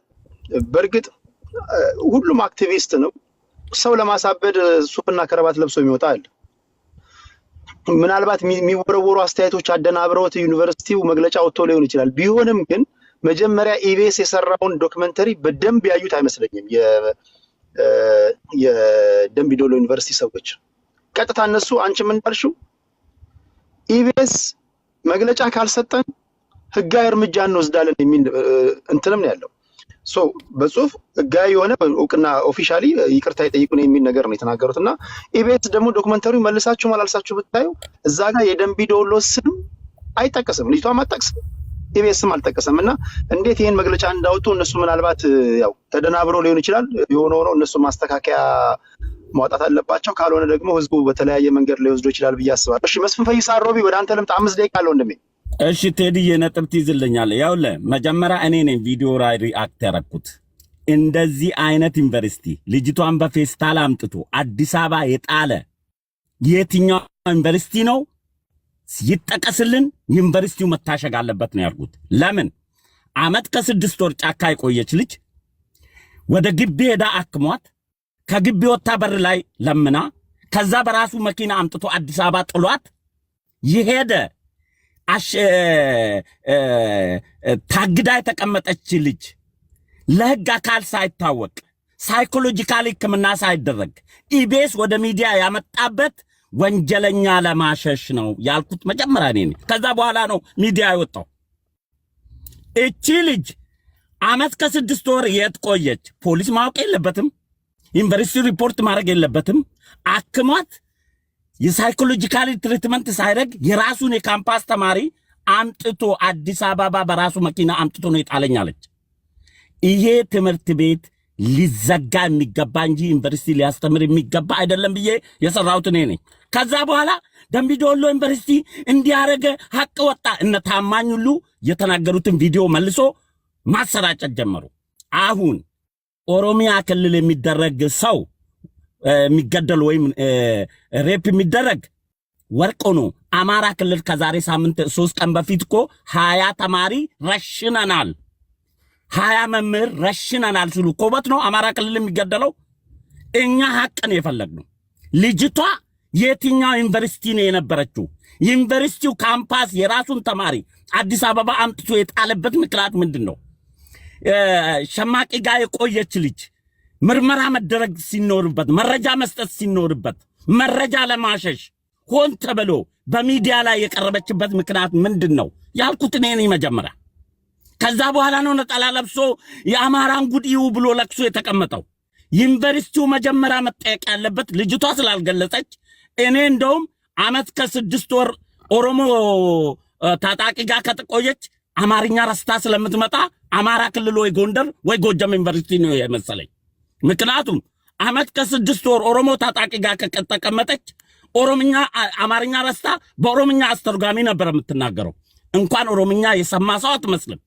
በእርግጥ ሁሉም አክቲቪስት ነው። ሰው ለማሳበድ ሱፍና ከረባት ለብሶ የሚወጣ አለ። ምናልባት የሚወረወሩ አስተያየቶች አደናብረውት ዩኒቨርሲቲው መግለጫ ወጥቶ ሊሆን ይችላል። ቢሆንም ግን መጀመሪያ ኢቢኤስ የሰራውን ዶክመንተሪ በደንብ ያዩት አይመስለኝም። የደምቢ ዶሎ ዩኒቨርሲቲ ሰዎች ቀጥታ እነሱ አንቺም እንዳልሽው ኢቢኤስ መግለጫ ካልሰጠን ህጋዊ እርምጃ እንወስዳለን የሚል እንትንም ነው ያለው። ሶ በጽሁፍ ህጋዊ የሆነ እውቅና ኦፊሻሊ ይቅርታ ይጠይቁን የሚል ነገር ነው የተናገሩት። እና ኢቢኤስ ደግሞ ዶክመንተሪው መልሳችሁ ማላልሳችሁ ብታዩ እዛ ጋር የደምቢ ዶሎ ስም አይጠቀስም፣ ልጅቷም አትጠቅስም፣ ኢቢኤስም አልጠቀሰም። እና እንዴት ይሄን መግለጫ እንዳወጡ እነሱ ምናልባት ያው ተደናብረው ሊሆን ይችላል። የሆነ ሆኖ እነሱ ማስተካከያ ማውጣት አለባቸው። ካልሆነ ደግሞ ህዝቡ በተለያየ መንገድ ሊወስዶ ይችላል ብዬ አስባለሁ። እሺ መስፍን ፈይሳ ሮቢ ወደ አንተ ልምጣ። 5 ደቂቃ አለው እንደሜ። እሺ ቴዲዬ ነጥብ ትይዝልኛለህ። ያውልህ መጀመሪያ እኔ ነኝ ቪዲዮ ላይ ሪአክት ያደረኩት። እንደዚህ አይነት ዩኒቨርሲቲ ልጅቷን በፌስታል አምጥቶ አዲስ አበባ የጣለ የትኛው ዩኒቨርሲቲ ነው? ይጠቀስልን። ዩኒቨርሲቲው መታሸግ አለበት ነው ያልኩት። ለምን አመት ከ6 ወር ጫካ የቆየች ልጅ ወደ ግቢ ሄዳ አክሟት ከግቢ ወጣ በር ላይ ለምና ከዛ በራሱ መኪና አምጥቶ አዲስ አበባ ጥሏት ይሄደ ታግዳ የተቀመጠች ልጅ ለህግ አካል ሳይታወቅ ሳይኮሎጂካሊ ሕክምና ሳይደረግ ኢቢኤስ ወደ ሚዲያ ያመጣበት ወንጀለኛ ለማሸሽ ነው ያልኩት መጀመሪያ እኔ ነኝ። ከዛ በኋላ ነው ሚዲያ የወጣው። እቺ ልጅ አመት ከ6 ወር የት ቆየች? ፖሊስ ማወቅ የለበትም? ዩኒቨርሲቲ ሪፖርት ማድረግ የለበትም? አክሟት የሳይኮሎጂካሊ ትሪትመንት ሳይረግ የራሱን የካምፓስ ተማሪ አምጥቶ አዲስ አበባ በራሱ መኪና አምጥቶ ነው የጣለኛለች። ይሄ ትምህርት ቤት ሊዘጋ የሚገባ እንጂ ዩኒቨርሲቲ ሊያስተምር የሚገባ አይደለም ብዬ የሰራሁት እኔ ነኝ። ከዛ በኋላ ደምቢ ዶሎ ዩኒቨርሲቲ እንዲያረገ ሐቅ ወጣ። እነ ታማኝ ሁሉ የተናገሩትን ቪዲዮ መልሶ ማሰራጨት ጀመሩ። አሁን ኦሮሚያ ክልል የሚደረግ ሰው የሚገደል ወይም ሬፕ የሚደረግ ወርቅ ነው። አማራ ክልል ከዛሬ ሳምንት 3 ቀን በፊት እኮ 20 ተማሪ ረሽነናል፣ 20 መምህር ረሽነናል ሲሉ ኮበት ነው አማራ ክልል የሚገደለው። እኛ ሐቅን የፈለግነው ልጅቷ የትኛው ዩኒቨርሲቲ ነው የነበረችው? ዩኒቨርሲቲው ካምፓስ የራሱን ተማሪ አዲስ አበባ አምጥቶ የጣለበት ምክንያት ምንድን ነው? ሸማቂ ጋር የቆየች ልጅ ምርመራ መደረግ ሲኖርበት መረጃ መስጠት ሲኖርበት መረጃ ለማሸሽ ሆን ተብሎ በሚዲያ ላይ የቀረበችበት ምክንያት ምንድን ነው ያልኩት እኔ ነኝ መጀመሪያ። ከዛ በኋላ ነው ነጠላ ለብሶ የአማራን ጉድዩ ብሎ ለቅሶ የተቀመጠው። ዩኒቨርሲቲው መጀመሪያ መጠየቅ ያለበት ልጅቷ ስላልገለጸች፣ እኔ እንደውም አመት ከ6 ወር ኦሮሞ ታጣቂ ጋር ከተቆየች አማርኛ ረስታ ስለምትመጣ አማራ ክልል ወይ ጎንደር ወይ ጎጃም ዩኒቨርሲቲ ነው የመሰለኝ። ምክንያቱም አመት ከ6 ወር ኦሮሞ ታጣቂ ጋር ከተቀመጠች ኦሮምኛ አማርኛ ረስታ በኦሮምኛ አስተርጓሚ ነበር የምትናገረው። እንኳን ኦሮምኛ የሰማ ሰው አትመስልም።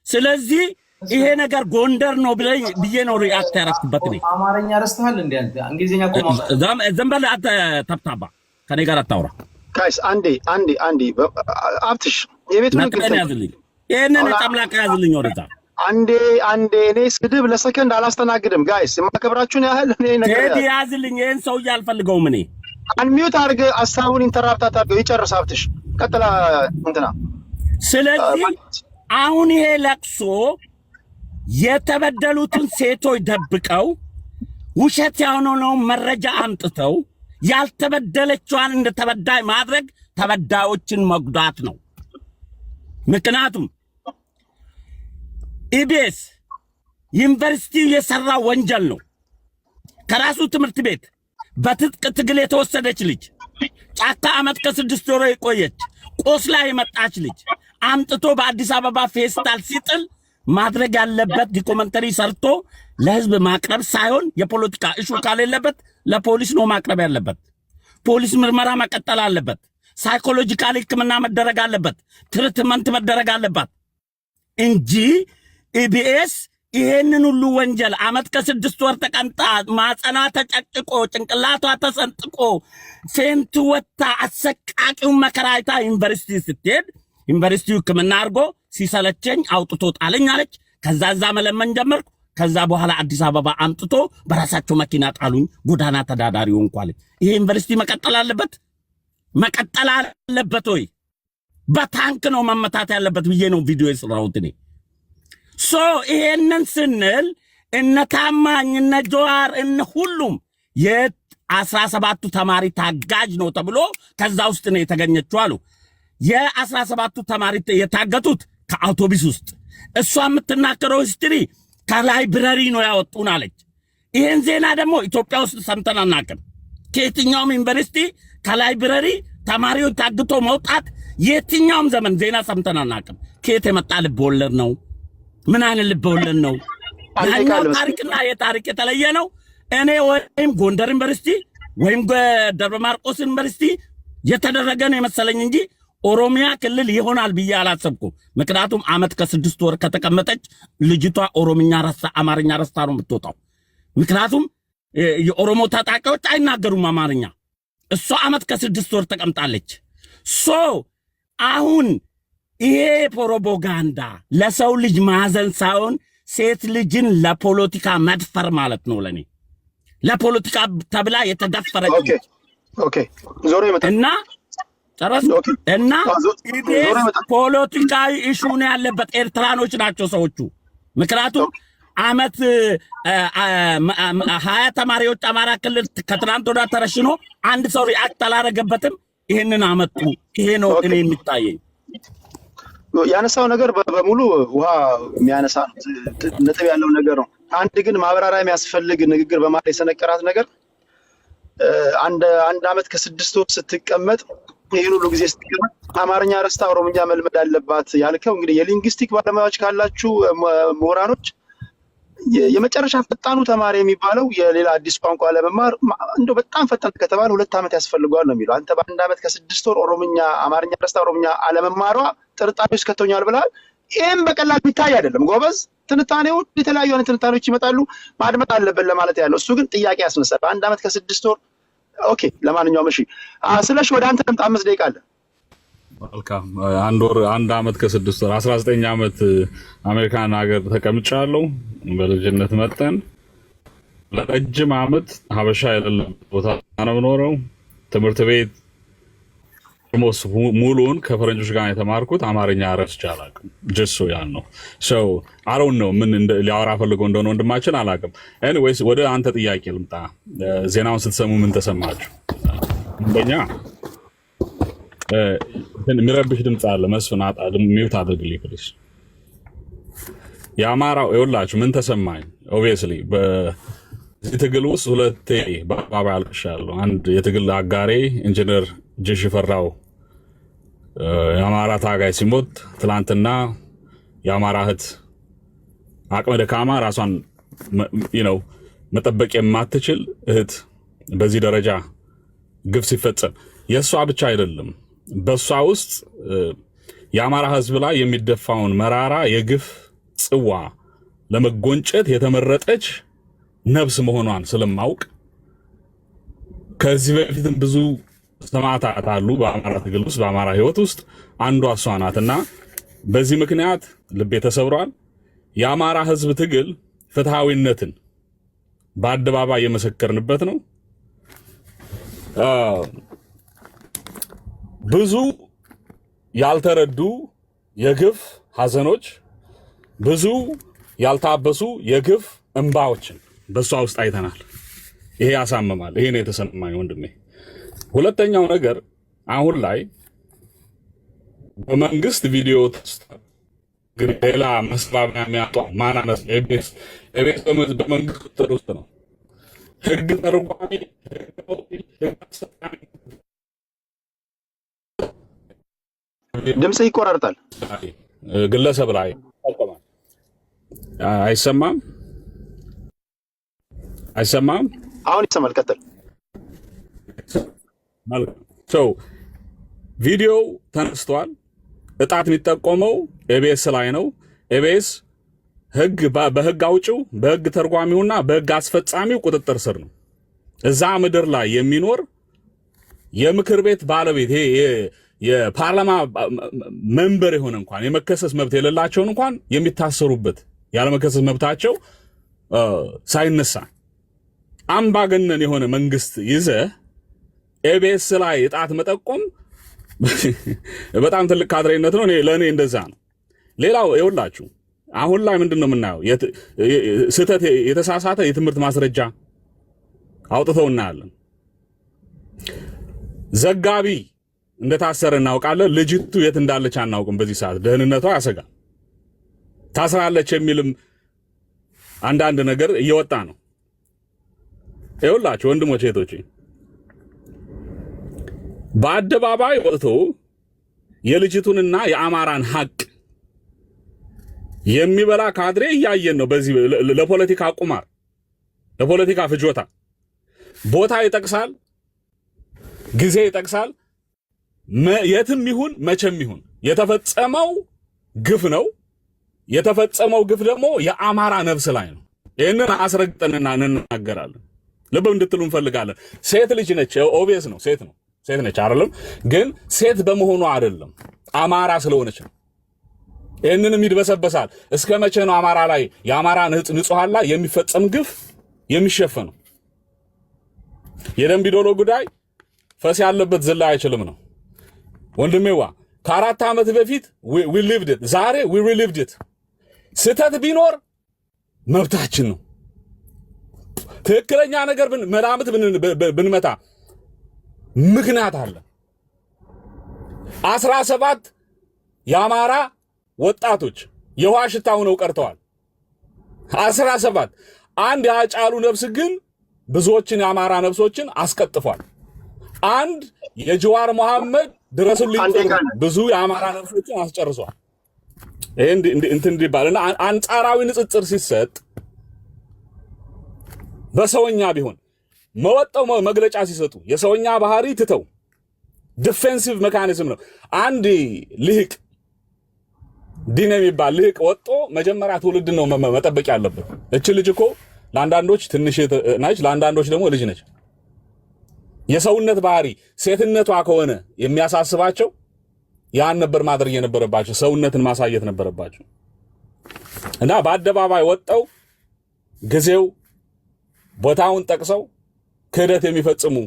ስለዚህ ይሄ ነገር ጎንደር ነው ብዬ ነው ሪአክት ያደረኩበት። እኔ አማርኛ ረስተሃል እንዴ አንተ? እንግሊዝኛ ቆማ ዘንበል አንተ ተብታባ ከኔ ጋር አታውራ። ጋይስ አንዴ አብትሽ የቤቱን ነጥብ ያዝልኝ፣ ይሄንን ጨምላቃ ያዝልኝ ወደዛ። አንዴ እኔ ስድብ ለሰከንድ አላስተናግድም። ጋይስ የማከብራችሁን ያህል እኔ ነገር ያዝልኝ። ይሄን ሰውዬ አልፈልገውም እኔ። አንሚዩት አድርገ ሐሳቡን ኢንተራፕት አድርገው ይጨርስ አብትሽ። ቀጥላ እንትና። ስለዚህ አሁን ይሄ ለቅሶ የተበደሉትን ሴቶች ደብቀው ውሸት የሆነው መረጃ አምጥተው ያልተበደለችዋን እንደ ተበዳይ ማድረግ ተበዳዮችን መጉዳት ነው። ምክንያቱም ኢቢኤስ ዩኒቨርሲቲው የሰራ ወንጀል ነው። ከራሱ ትምህርት ቤት በትጥቅ ትግል የተወሰደች ልጅ፣ ጫካ አመት ከ6 ወር የቆየች ቆስላ የመጣች ልጅ አምጥቶ በአዲስ አበባ ፌስታል ሲጥል ማድረግ ያለበት ዶክመንተሪ ሰርቶ ለህዝብ ማቅረብ ሳይሆን የፖለቲካ እሹ ካሌለበት ለፖሊስ ነው ማቅረብ ያለበት። ፖሊስ ምርመራ መቀጠል አለበት። ሳይኮሎጂካል ሕክምና መደረግ አለበት፣ ትሪትመንት መደረግ አለባት እንጂ ኢቢኤስ ይሄንን ሁሉ ወንጀል ዓመት ከ6 ወር ተቀምጣ ማጸና ተጨቅጭቆ ጭንቅላቷ ተሰንጥቆ ፌንት ወታ አሰቃቂውን መከራይታ ዩኒቨርሲቲ ስትሄድ ዩኒቨርሲቲው ሕክምና አድርጎ ሲሰለቸኝ አውጥቶ ጣለኝ አለች። ከዛ እዛ መለመን ጀመርኩ። ከዛ በኋላ አዲስ አበባ አምጥቶ በራሳቸው መኪና ጣሉኝ፣ ጎዳና ተዳዳሪ ሆንኩ አለች። ይሄ ዩኒቨርሲቲ መቀጠል አለበት ወይ? በታንክ ነው መመታት ያለበት ብዬ ነው ቪዲዮ የሰራሁት እኔ። ሶ ይሄንን ስንል እነ ታማኝ እነ ጀዋር እነ ሁሉም የ17ቱ ተማሪ ታጋጅ ነው ተብሎ ከዛ ውስጥ ነው የተገኘችው አሉ። የ17ቱ ተማሪ የታገቱት ከአውቶቡስ ውስጥ፣ እሷ የምትናገረው ሂስትሪ ከላይብረሪ ነው ያወጡን አለች። ይሄን ዜና ደግሞ ኢትዮጵያ ውስጥ ሰምተን አናውቅም። ከየትኛውም ዩኒቨርሲቲ ከላይብረሪ ተማሪዎች ታግቶ መውጣት የትኛውም ዘመን ዜና ሰምተን አናውቅም። ከየት የመጣ ልብ ወለድ ነው? ምን አይነት ልብ ወለድ ነው? ያኛው ታሪክና የታሪክ የተለየ ነው። እኔ ወይም ጎንደር ዩኒቨርሲቲ ወይም ደብረ ማርቆስ ዩኒቨርሲቲ የተደረገ ነው የመሰለኝ እንጂ ኦሮሚያ ክልል ይሆናል ብዬ አላሰብኩም። ምክንያቱም ዓመት ከ6 ወር ከተቀመጠች ልጅቷ ኦሮምኛ ረሳ አማርኛ ረስታ ነው የምትወጣው። ምክንያቱም የኦሮሞ ታጣቂዎች አይናገሩም አማርኛ። እሷ ዓመት ከ6 ወር ተቀምጣለች። ሶ አሁን ይሄ ፕሮፓጋንዳ ለሰው ልጅ ማዘን ሳይሆን ሴት ልጅን ለፖለቲካ መድፈር ማለት ነው። ለኔ ለፖለቲካ ተብላ የተደፈረች ኦኬ ዞሮ ይመጣ እና ጨረስ እና ኢቢኤስ ፖለቲካዊ ኢሹ ነው ያለበት። ኤርትራኖች ናቸው ሰዎቹ። ምክንያቱም ዓመት 20 ተማሪዎች አማራ ክልል ከትናንት ወዲያ ተረሽኖ አንድ ሰው ሪአክት አላረገበትም። ይሄንን አመጡ። ይሄ ነው እኔ የሚታየኝ። ያነሳው ነገር በሙሉ ውሃ የሚያነሳ ነጥብ ያለው ነገር ነው። አንድ ግን ማብራሪያ የሚያስፈልግ ንግግር በማለት የሰነቀራት ነገር አንድ ዓመት ከ6 ወር ስትቀመጥ ይሄን ሁሉ ጊዜ ስትቀመጥ አማርኛ ረስታ ኦሮምኛ መልመድ አለባት ያልከው እንግዲህ የሊንግዊስቲክ ባለሙያዎች ካላችሁ ምሁራኖች የመጨረሻ ፈጣኑ ተማሪ የሚባለው የሌላ አዲስ ቋንቋ ለመማር እንደው በጣም ፈጣን ከተባለ 2 ዓመት ያስፈልገዋል ነው የሚለው። አንተ በአንድ ዓመት ከ6 ወር አማርኛ ረስታ ኦሮምኛ አለመማሯ ጥርጣሬ ውስጥ ከተኛል ብለሃል። ይሄም በቀላል ቢታይ አይደለም ጎበዝ። ትንታኔው የተለያዩ አይነት ትንታኔዎች ይመጣሉ፣ ማድመጥ አለብን ለማለት ያለው እሱ ግን ጥያቄ ያስነሳል። በአንድ ዓመት ከ6 ወር ኦኬ። ለማንኛውም እሺ ስለሽ ወደ አንተ 5 ደቂቃ አለ። መልካም። አንድ ዓመት ከ6 ወር 19 ዓመት አሜሪካን ሀገር ተቀምጫለሁ። በልጅነት መጠን ለረጅም ዓመት ሀበሻ የሌለበት ቦታ ነው የምኖረው። ትምህርት ቤት ሙሉውን ከፈረንጆች ጋር የተማርኩት አማርኛ ረስቼ አላውቅም። ጀሶ ያን ነው ሰው አሮን ነው ምን ሊያወራ ፈልገው እንደሆነ ወንድማችን አላውቅም። ኤኒዌይስ ወደ አንተ ጥያቄ ልምጣ። ዜናውን ስትሰሙ ምን ተሰማችሁ? አንደኛ የሚረብሽ ድምፅ አለ። መስፍን ሚውት አድርግልኝ ፕሊዝ። የአማራው ይኸውላችሁ ምን ተሰማኝ? ኦብቪየስሊ በዚህ ትግል ውስጥ 2 በአባባ አልቅሻለሁ። አንድ የትግል አጋሬ ኢንጂነር ጀሽ ፈራው የአማራ ታጋይ ሲሞት፣ ትላንትና የአማራ እህት አቅመ ደካማ ራሷን መጠበቅ የማትችል እህት በዚህ ደረጃ ግፍ ሲፈጸም የእሷ ብቻ አይደለም፣ በእሷ ውስጥ የአማራ ሕዝብ ላይ የሚደፋውን መራራ የግፍ ጽዋ ለመጎንጨት የተመረጠች ነፍስ መሆኗን ስለማውቅ ከዚህ በፊትም ብዙ ሰማዕታት አሉ በአማራ ትግል ውስጥ በአማራ ህይወት ውስጥ አንዷ እሷ ናትና በዚህ ምክንያት ልቤ ተሰብሯል። የአማራ ህዝብ ትግል ፍትሃዊነትን በአደባባይ የመሰከርንበት ነው። ብዙ ያልተረዱ የግፍ ሐዘኖች፣ ብዙ ያልታበሱ የግፍ እንባዎችን በሷ ውስጥ አይተናል። ይሄ ያሳምማል። ይሄ ነው የተሰማኝ ወንድሜ። ሁለተኛው ነገር አሁን ላይ በመንግስት ቪዲዮ እንግዲህ ሌላ መስባቢያ የሚያጧ ማናነስ ኤቤስ በመንግስት ቁጥጥር ውስጥ ነው። ህግ ተርጓሚ ድምጽ ይቆራርጣል። ግለሰብ ላይ አይሰማም። አሁን ይሰማል። ቀጥል። ቪዲዮው ተነስቷል። እጣት የሚጠቆመው ኤቤስ ላይ ነው። ኤቤስ በህግ አውጪው በህግ ተርጓሚውና በህግ አስፈጻሚው ቁጥጥር ስር ነው። እዛ ምድር ላይ የሚኖር የምክር ቤት ባለቤት የፓርላማ መንበር የሆነ እንኳን የመከሰስ መብት የሌላቸውን እንኳን የሚታሰሩበት ያለመከሰስ መብታቸው ሳይነሳ አምባገነን የሆነ መንግስት ይዘ ኤቤስ ላይ እጣት መጠቆም በጣም ትልቅ ካድሬነት ነው። ለእኔ እንደዛ ነው። ሌላው ይኸውላችሁ አሁን ላይ ምንድነው የምናየው? ስህተት የተሳሳተ የትምህርት ማስረጃ አውጥተው እናያለን። ዘጋቢ እንደታሰረ እናውቃለን። ልጅቱ የት እንዳለች አናውቅም። በዚህ ሰዓት ደህንነቷ ያሰጋል። ታስራለች የሚልም አንዳንድ ነገር እየወጣ ነው። ይኸውላችሁ ወንድሞቼ እህቶቼ በአደባባይ ወጥቶ የልጅቱንና የአማራን ሐቅ የሚበላ ካድሬ እያየን ነው። በዚህ ለፖለቲካ ቁማር ለፖለቲካ ፍጆታ ቦታ ይጠቅሳል፣ ጊዜ ይጠቅሳል። የትም ይሁን መቼም ይሁን የተፈጸመው ግፍ ነው። የተፈጸመው ግፍ ደግሞ የአማራ ነፍስ ላይ ነው። ይህንን አስረግጠንና እንናገራለን። ልብ እንድትሉ እንፈልጋለን። ሴት ልጅ ነች፣ ኦቢየስ ነው። ሴት ነች አይደለም፣ ግን ሴት በመሆኑ አይደለም፣ አማራ ስለሆነች ነው። ይህንንም ይድበሰበሳል። እስከ መቼ ነው አማራ ላይ የአማራ ንጹሃን ላይ የሚፈጸም ግፍ የሚሸፈነው? የደንቢ ዶሎ ጉዳይ ፈስ ያለበት ዝላ አይችልም ነው ወንድሜዋ። ከ4 ዓመት በፊት we lived it፣ ዛሬ we relived it። ስህተት ቢኖር መብታችን ነው። ትክክለኛ ነገር መላምት ብንመታ ምክንያት አለ። 17 የአማራ ወጣቶች የውሃ ሽታ ሆነው ቀርተዋል። 17 አንድ ያጫሉ ነፍስ ግን ብዙዎችን የአማራ ነፍሶችን አስቀጥፏል። አንድ የጀዋር መሐመድ ድረሱልኝ ብዙ የአማራ ነፍሶችን አስጨርሷል። ይሄ እንትን እንዲባልና አንጻራዊ ንጽጽር ሲሰጥ በሰውኛ ቢሆን መወጣው መግለጫ ሲሰጡ የሰውኛ ባህሪ ትተው ዲፌንሲቭ ሜካኒዝም ነው። አንድ ልህቅ ዲን የሚባል ልህቅ ወጦ መጀመሪያ ትውልድ ነው መጠበቅ ያለበት። እቺ ልጅ እኮ ለአንዳንዶች ትንሽ ነች፣ ለአንዳንዶች ደግሞ ልጅ ነች። የሰውነት ባህሪ ሴትነቷ ከሆነ የሚያሳስባቸው ያን ነበር ማድረግ የነበረባቸው፣ ሰውነትን ማሳየት ነበረባቸው። እና በአደባባይ ወጣው ጊዜው ቦታውን ጠቅሰው ክህደት የሚፈጽሙ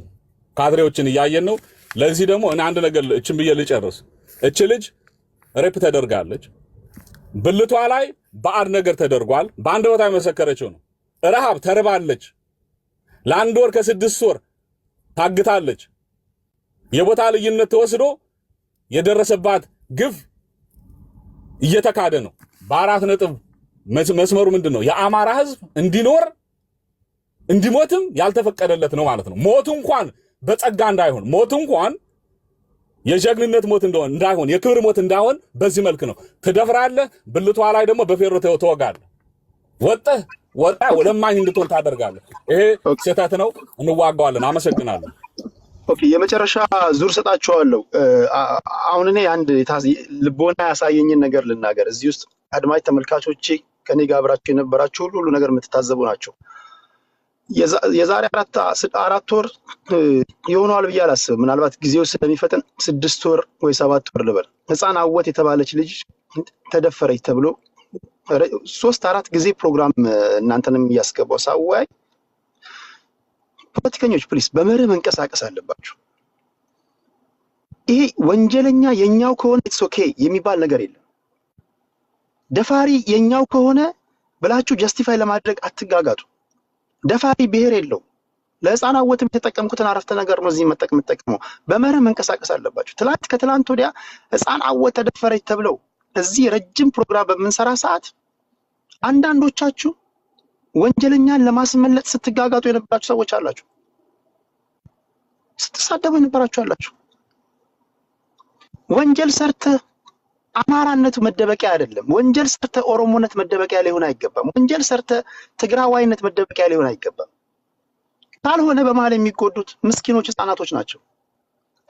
ካድሬዎችን እያየን ነው። ለዚህ ደግሞ እኔ አንድ ነገር እቺን ብዬ ልጨርስ። እቺ ልጅ ሬፕ ተደርጋለች። ብልቷ ላይ ባዕድ ነገር ተደርጓል። በአንድ ቦታ የመሰከረችው ነው። ረሃብ ተርባለች። ለአንድ ወር ከ6 ወር ታግታለች። የቦታ ልዩነት ተወስዶ የደረሰባት ግፍ እየተካደ ነው። በ4 ነጥብ መስመሩ ምንድነው? የአማራ ህዝብ እንዲኖር እንዲሞትም ያልተፈቀደለት ነው ማለት ነው። ሞት እንኳን በጸጋ እንዳይሆን፣ ሞት እንኳን የጀግንነት ሞት እንዳይሆን፣ የክብር ሞት እንዳይሆን በዚህ መልክ ነው። ትደፍራለህ፣ ብልቷ ላይ ደግሞ በፌሮ ተወጋለህ። ወጣ ወለማኝ እንድትሆን ታደርጋለህ። ይሄ ስህተት ነው። እንዋጋዋለን። አመሰግናለሁ። ኦኬ፣ የመጨረሻ ዙር ሰጣችኋለሁ። አሁን እኔ አንድ ልቦና ያሳየኝን ነገር ልናገር። እዚህ ውስጥ አድማጭ ተመልካቾቼ ከኔ ጋር አብራችሁ የነበራችሁ ሁሉ ነገር የምትታዘቡ ናቸው። የዛሬ 4 ወር ይሆናል ብዬ አላስብም። ምናልባት ጊዜው ስለሚፈጥን 6 ወር ወይ 7 ወር ልበል። ህፃን አወት የተባለች ልጅ ተደፈረች ተብሎ 3-4 ጊዜ ፕሮግራም እናንተንም እያስገባው ሳወያይ፣ ፖለቲከኞች ፕሊስ በመርህ መንቀሳቀስ አለባችሁ። ይሄ ወንጀለኛ የኛው ከሆነ ኢትስ ኦኬ የሚባል ነገር የለም። ደፋሪ የኛው ከሆነ ብላችሁ ጀስቲፋይ ለማድረግ አትጋጋጡ። ደፋሪ ብሔር የለው። ለህፃን አወትም የተጠቀምኩትን አረፍተ ነገር ነው እዚህ የምጠቀመው። በመርህ መንቀሳቀስ አለባችሁ። ከትላንት ወዲያ ህፃን አወት ተደፈረች ተብለው እዚህ ረጅም ፕሮግራም በምንሰራ ሰዓት አንዳንዶቻችሁ ወንጀለኛን ለማስመለጥ ስትጋጋጡ የነበራችሁ ሰዎች አላችሁ። ስትሳደቡ የነበራችሁ አላችሁ። ወንጀል ሰርተ አማራነቱ መደበቂያ አይደለም። ወንጀል ሰርተ ኦሮሞነት መደበቂያ ሊሆን አይገባም። ወንጀል ሰርተ ትግራዋይነት መደበቂያ ሊሆን አይገባም። ካልሆነ በመሀል የሚጎዱት ምስኪኖች ህፃናቶች ናቸው።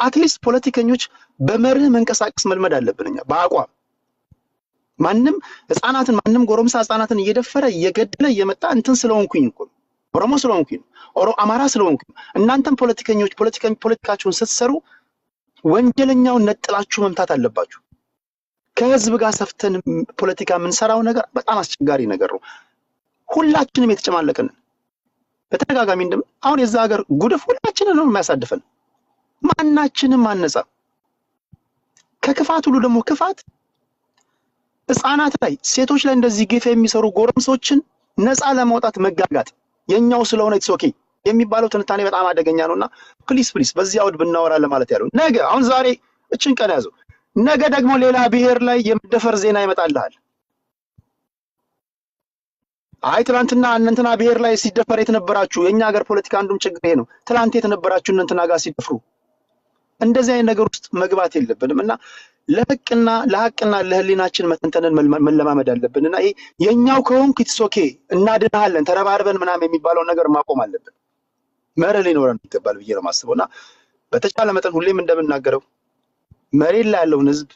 አትሊስት ፖለቲከኞች በመርህ መንቀሳቀስ መልመድ አለብን። እኛ በአቋም ማንም ህፃናትን ማንም ጎረምሳ ህፃናትን እየደፈረ እየገደለ እየመጣ እንትን ስለሆንኩኝ እኮ ኦሮሞ ስለሆንኩኝ አማራ ስለሆንኩኝ እናንተም ፖለቲከኞች ፖለቲካችሁን ስትሰሩ ወንጀለኛውን ነጥላችሁ መምታት አለባችሁ። ከህዝብ ጋር ሰፍተን ፖለቲካ የምንሰራው ነገር በጣም አስቸጋሪ ነገር ነው። ሁላችንም የተጨማለቅን በተደጋጋሚ አሁን የዛ ሀገር ጉድፍ ሁላችንን ነው የሚያሳድፈን። ማናችንም አነጻ ከክፋት ሁሉ ደግሞ ክፋት ህፃናት ላይ ሴቶች ላይ እንደዚህ ግፍ የሚሰሩ ጎረምሶችን ነፃ ለማውጣት መጋጋት የኛው ስለሆነ ኢትስ ኦኬ የሚባለው ትንታኔ በጣም አደገኛ ነውና ፕሊስ በዚህ አውድ ብናወራ ለማለት ያለው ነገ አሁን ዛሬ እችን ቀን ያዘው ነገ ደግሞ ሌላ ብሔር ላይ የመደፈር ዜና ይመጣልሃል። አይ ትላንትና እንትና ብሔር ላይ ሲደፈር የተነበራችሁ የኛ ሀገር ፖለቲካ አንዱም ችግር ይሄ ነው። ትላንት የተነበራችሁ እንትና ጋር ሲደፍሩ እንደዚህ አይነት ነገር ውስጥ መግባት የለብንም እና ለሐቅና ለህሊናችን መተንተንን መለማመድ አለብንና ይሄ የኛው ከሆንክ ኢትስ ኦኬ እናድናለን ተረባርበን ምናምን የሚባለው ነገር ማቆም አለብን። መርህ ሊኖረን ይገባል ብዬ ነው የማስበውና በተቻለ መጠን ሁሌም እንደምናገረው መሬት ላይ ያለውን ህዝብ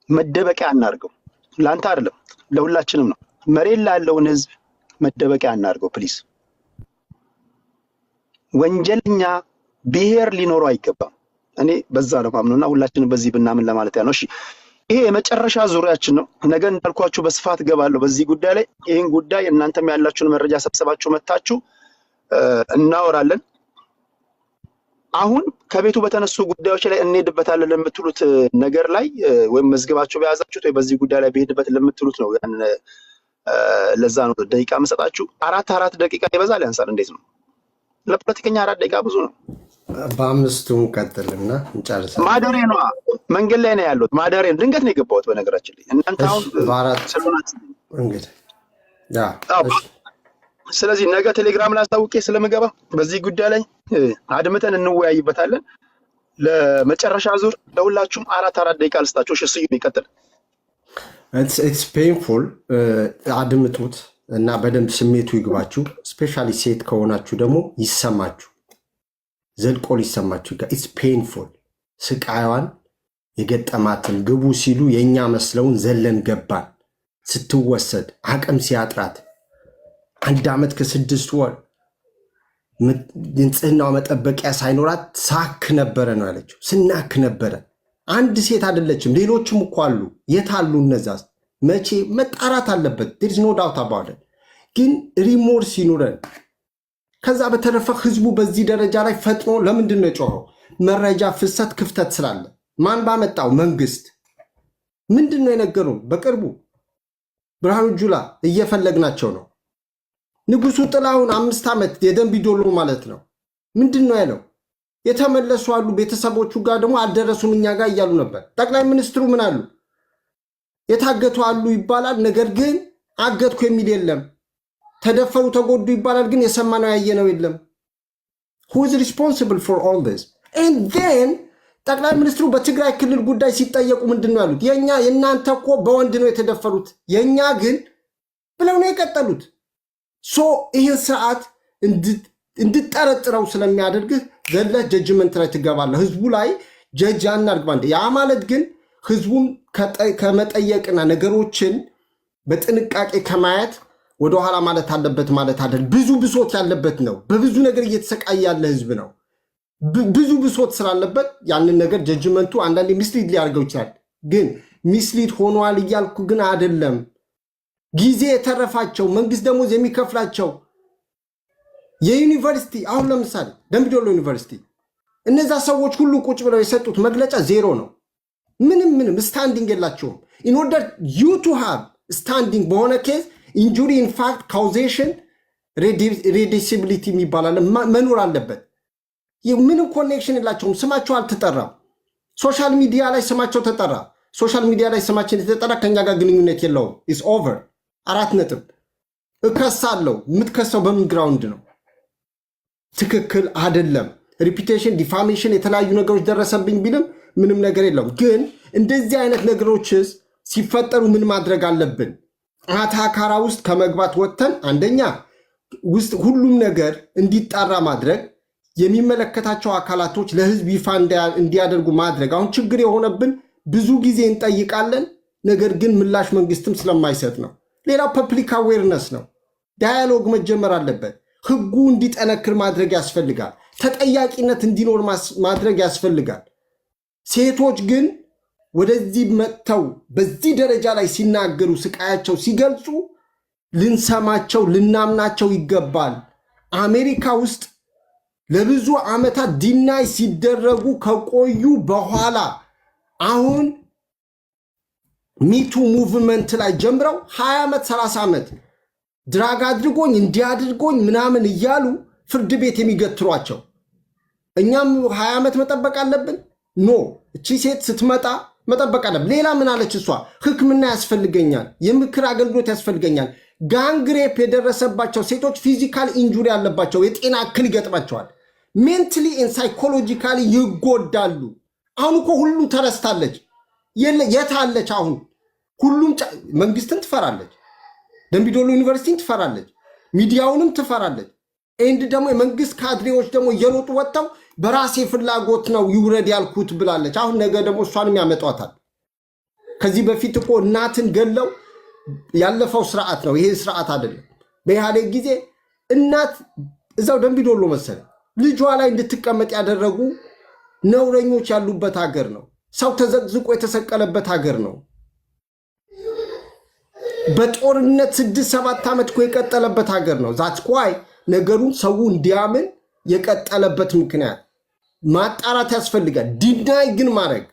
መደበቂያ አናርገው። ላንተ አይደለም ለሁላችንም ነው። መሬት ላይ ያለውን ህዝብ መደበቂያ አናርገው ፕሊስ። ወንጀለኛ ብሔር ሊኖረው አይገባም። እኔ በዛ ነው ማምነውና ሁላችንም በዚህ ብናምን ለማለት ያለው። እሺ ይሄ የመጨረሻ ዙሪያችን ነው። ነገ እንዳልኳችሁ በስፋት ገባለሁ በዚህ ጉዳይ ላይ። ይሄን ጉዳይ እናንተም ያላችሁን መረጃ ሰብስባችሁ መታችሁ እናወራለን። አሁን ከቤቱ በተነሱ ጉዳዮች ላይ እንሄድበታለን ለምትሉት ነገር ላይ ወይም መዝገባችሁ በያዛችሁት ወይ በዚህ ጉዳይ ላይ በሄድበት ለምትሉት ነው ያን ለዛ ነው ደቂቃ መሰጣችሁ። አራት ደቂቃ ይበዛል ያንሳል? እንዴት ነው? ለፖለቲከኛ 4 ደቂቃ ብዙ ነው። በአምስቱም ቀጥልና እንጨርሳለን። ማደሬ ነው መንገድ ላይ ነው ያለሁት። ማደሬ ድንገት ነው የገባሁት በነገራችን ላይ እናንተ አሁን በአራት እንግዲህ ስለዚህ ነገ ቴሌግራም ላይ አስታውቄ ስለምገባ በዚህ ጉዳይ ላይ አድምተን እንወያይበታለን። ለመጨረሻ ዙር ለሁላችሁም 4 ደቂቃ ልስጣችሁ። እሺ ስዩ ይቀጥል። ኢትስ ፔንፉል አድምጡት እና በደንብ ስሜቱ ይግባችሁ። ስፔሻሊ ሴት ከሆናችሁ ደግሞ ይሰማችሁ፣ ዘልቆ ሊሰማችሁ ይጋ ኢትስ ፔንፉል። ስቃይዋን የገጠማትን ግቡ ሲሉ የኛ መስለውን ዘለን ገባን። ስትወሰድ አቅም ሲያጥራት 1 ዓመት ከ6 ወር ንጽህናው መጠበቂያ ሳይኖራት ሳክ ነበረ ነው ያለችው። ስናክ ነበረ። አንድ ሴት አይደለችም፣ ሌሎችም እኮ አሉ። የት አሉ እነዛስ? መቼ መጣራት አለበት። there is no doubt about it። ግን ሪሞርስ ይኑረን። ከዛ በተረፈ ህዝቡ በዚህ ደረጃ ላይ ፈጥኖ ለምንድን ነው የጮኸው? መረጃ ፍሰት ክፍተት ስላለ። ማን ባመጣው? መንግስት። ምንድን ነው የነገሩን? በቅርቡ ብርሃኑ ጁላ እየፈለግናቸው ነው። ንጉሱ ጥላሁን 5 ዓመት የደንቢ ዶሎ ማለት ነው። ምንድን ነው ያለው? የተመለሱ አሉ። ቤተሰቦቹ ጋር ደግሞ አልደረሱም እኛ ጋር እያሉ ነበር። ጠቅላይ ሚኒስትሩ ምን አሉ? የታገቱ አሉ ይባላል፣ ነገር ግን አገትኩ የሚል የለም። ተደፈሩ ተጎዱ ይባላል፣ ግን የሰማነው ያየነው የለም። who is responsible for all this? and then ጠቅላይ ሚኒስትሩ በትግራይ ክልል ጉዳይ ሲጠየቁ ምንድን ነው ያሉት? የእናንተ እኮ በወንድ ነው የተደፈሩት፣ የኛ ግን ብለው ነው የቀጠሉት። ሶ ይህን ስርዓት እንድጠረጥረው ስለሚያደርግህ ዘለህ ጀጅመንት ላይ ትገባለህ። ህዝቡ ላይ ጀጅ አናርግ ባንዴ። ያ ማለት ግን ህዝቡን ከመጠየቅና ነገሮችን በጥንቃቄ ከማየት ወደኋላ ማለት አለበት ማለት አይደል። ብዙ ብሶት ያለበት ነው። በብዙ ነገር እየተሰቃየ ያለ ህዝብ ነው። ብዙ ብሶት ስላለበት ያንን ነገር ጀጅመንቱ አንዳንዴ ሚስሊድ ሊያደርገው ይችላል። ግን ሚስሊድ ሆኗል እያልኩ ግን አይደለም። ጊዜ የተረፋቸው መንግስት ደሞዝ የሚከፍላቸው የዩኒቨርሲቲ አሁን ለምሳሌ ደምቢ ዶሎ ዩኒቨርሲቲ እነዛ ሰዎች ሁሉ ቁጭ ብለው የሰጡት መግለጫ ዜሮ ነው። ምንም ስታንዲንግ የላቸውም። ኢን ኦርደር ዩ ቱ ሃቭ ስታንዲንግ በሆነ ኬዝ ኢንጁሪ ኢንፋክት ካውዜሽን ሬዲሲቢሊቲ የሚባላል መኖር አለበት። ምንም ኮኔክሽን የላቸውም። ስማቸው አልተጠራም። ሶሻል ሚዲያ ላይ ስማቸው ተጠራ። ሶሻል ሚዲያ ላይ ስማችን የተጠራ ከኛ ጋር ግንኙነት የለውም። ኢስ ኦቨር 4 ነጥብ። እከሳለሁ። የምትከሰው በምን ግራውንድ ነው? ትክክል አይደለም። ሪፒቴሽን፣ ዲፋሜሽን፣ የተለያዩ ነገሮች ደረሰብኝ ቢልም ምንም ነገር የለውም። ግን እንደዚህ አይነት ነገሮችስ ሲፈጠሩ ምን ማድረግ አለብን? አታካራ ውስጥ ከመግባት ወጥተን አንደኛ ውስጥ ሁሉም ነገር እንዲጣራ ማድረግ፣ የሚመለከታቸው አካላቶች ለህዝብ ይፋ እንዲያደርጉ ማድረግ። አሁን ችግር የሆነብን ብዙ ጊዜ እንጠይቃለን፣ ነገር ግን ምላሽ መንግስትም ስለማይሰጥ ነው። ሌላው ፐብሊክ አዌርነስ ነው። ዳያሎግ መጀመር አለበት። ህጉ እንዲጠነክር ማድረግ ያስፈልጋል። ተጠያቂነት እንዲኖር ማድረግ ያስፈልጋል። ሴቶች ግን ወደዚህ መጥተው በዚህ ደረጃ ላይ ሲናገሩ፣ ስቃያቸው ሲገልጹ ልንሰማቸው ልናምናቸው ይገባል። አሜሪካ ውስጥ ለብዙ ዓመታት ዲናይ ሲደረጉ ከቆዩ በኋላ አሁን ሚቱ ሙቭመንት ላይ ጀምረው 20 ዓመት 30 ዓመት ድራግ አድርጎኝ እንዲያድርጎኝ ምናምን እያሉ ፍርድ ቤት የሚገትሯቸው፣ እኛም 20 ዓመት መጠበቅ አለብን? ኖ፣ እቺ ሴት ስትመጣ መጠበቅ አለብን። ሌላ ምን አለች እሷ? ሕክምና ያስፈልገኛል፣ የምክር አገልግሎት ያስፈልገኛል። ጋንግሬፕ የደረሰባቸው ሴቶች ፊዚካል ኢንጁሪ ያለባቸው የጤና እክል ይገጥማቸዋል። ሜንታሊ ኤንድ ሳይኮሎጂካሊ ይጎዳሉ። አሁን እኮ ሁሉ ተረስታለች። የት አለች አሁን? ሁሉም መንግስትን ትፈራለች፣ ደምቢዶሎ ዩኒቨርሲቲን ትፈራለች፣ ሚዲያውንም ትፈራለች። ኤንድ ደግሞ የመንግስት ካድሬዎች ደግሞ እየሮጡ ወጥተው በራሴ ፍላጎት ነው ይውረድ ያልኩት ብላለች። አሁን ነገ ደግሞ እሷንም ያመጧታል። ከዚህ በፊት እኮ እናትን ገለው ያለፈው ስርዓት ነው፣ ይሄ ስርዓት አይደለም። በኢህአዴግ ጊዜ እናት እዛው ደምቢዶሎ መሰለ ልጇ ላይ እንድትቀመጥ ያደረጉ ነውረኞች ያሉበት ሀገር ነው። ሰው ተዘቅዝቆ የተሰቀለበት ሀገር ነው። በጦርነት 6-7 ዓመት እኮ የቀጠለበት ሀገር ነው። ዛት ኳይ ነገሩን ሰው እንዲያምን የቀጠለበት ምክንያት ማጣራት ያስፈልጋል። ዲናይ ግን ማድረግ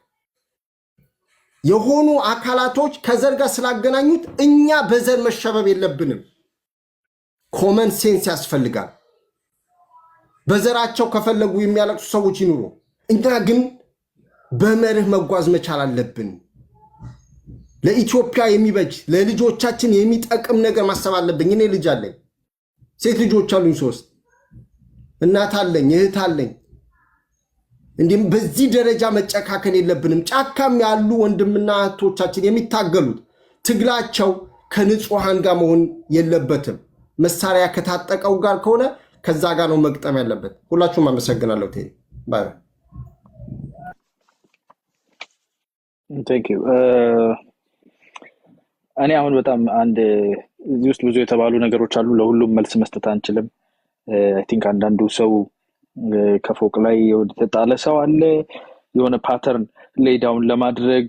የሆኑ አካላቶች ከዘር ጋር ስላገናኙት እኛ በዘር መሸበብ የለብንም። ኮመን ሴንስ ያስፈልጋል። በዘራቸው ከፈለጉ የሚያለቅሱ ሰዎች ይኑሩ። እኛ ግን በመርህ መጓዝ መቻል አለብን። ለኢትዮጵያ የሚበጅ ለልጆቻችን የሚጠቅም ነገር ማሰብ አለብኝ። እኔ ልጅ አለኝ፣ ሴት ልጆች አሉኝ፣ 3 እናት አለኝ፣ እህት አለኝ። እንዲህም በዚህ ደረጃ መጨካከን የለብንም። ጫካም ያሉ ወንድምና እህቶቻችን የሚታገሉት ትግላቸው ከንጹሃን ጋር መሆን የለበትም። መሳሪያ ከታጠቀው ጋር ከሆነ ከዛ ጋር ነው መግጠም ያለበት። ሁላችሁም አመሰግናለሁ። ባይ ቴንክ ዩ። እኔ አሁን በጣም አንድ እዚህ ውስጥ ብዙ የተባሉ ነገሮች አሉ። ለሁሉም መልስ መስጠት አንችልም። አይ ቲንክ አንዳንዱ ሰው ከፎቅ ላይ የተጣለ ሰው አለ። የሆነ ፓተርን ሌይ ዳውን ለማድረግ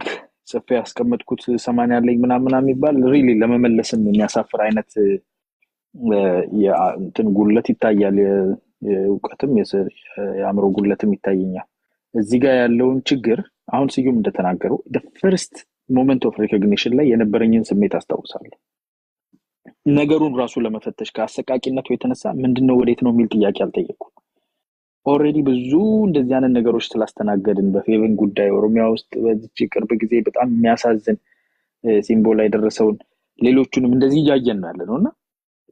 ጽፌ ያስቀመጥኩት 80 አለኝ ምናምን የሚባል ሪሊ ለመመለስም የሚያሳፍር አይነት እንትን ጉለት ይታያል። የእውቀትም የአእምሮ ጉለትም ይታየኛል። እዚህ ጋር ያለውን ችግር አሁን ስዩም እንደተናገረው the first moment of recognition ላይ የነበረኝን ስሜት አስታውሳለሁ። ነገሩን ራሱ ለመፈተሽ ከአሰቃቂነቱ የተነሳ ምንድነው ወዴት ነው የሚል ጥያቄ አልጠየኩም። ኦሬዲ ብዙ እንደዚህ አይነት ነገሮች ስላስተናገድን በፌቨን ጉዳይ ኦሮሚያ ውስጥ በዚህ ቅርብ ጊዜ በጣም የሚያሳዝን ሲምቦል ላይ ደረሰውን ሌሎቹንም እንደዚህ እያየን ነው ያለነውና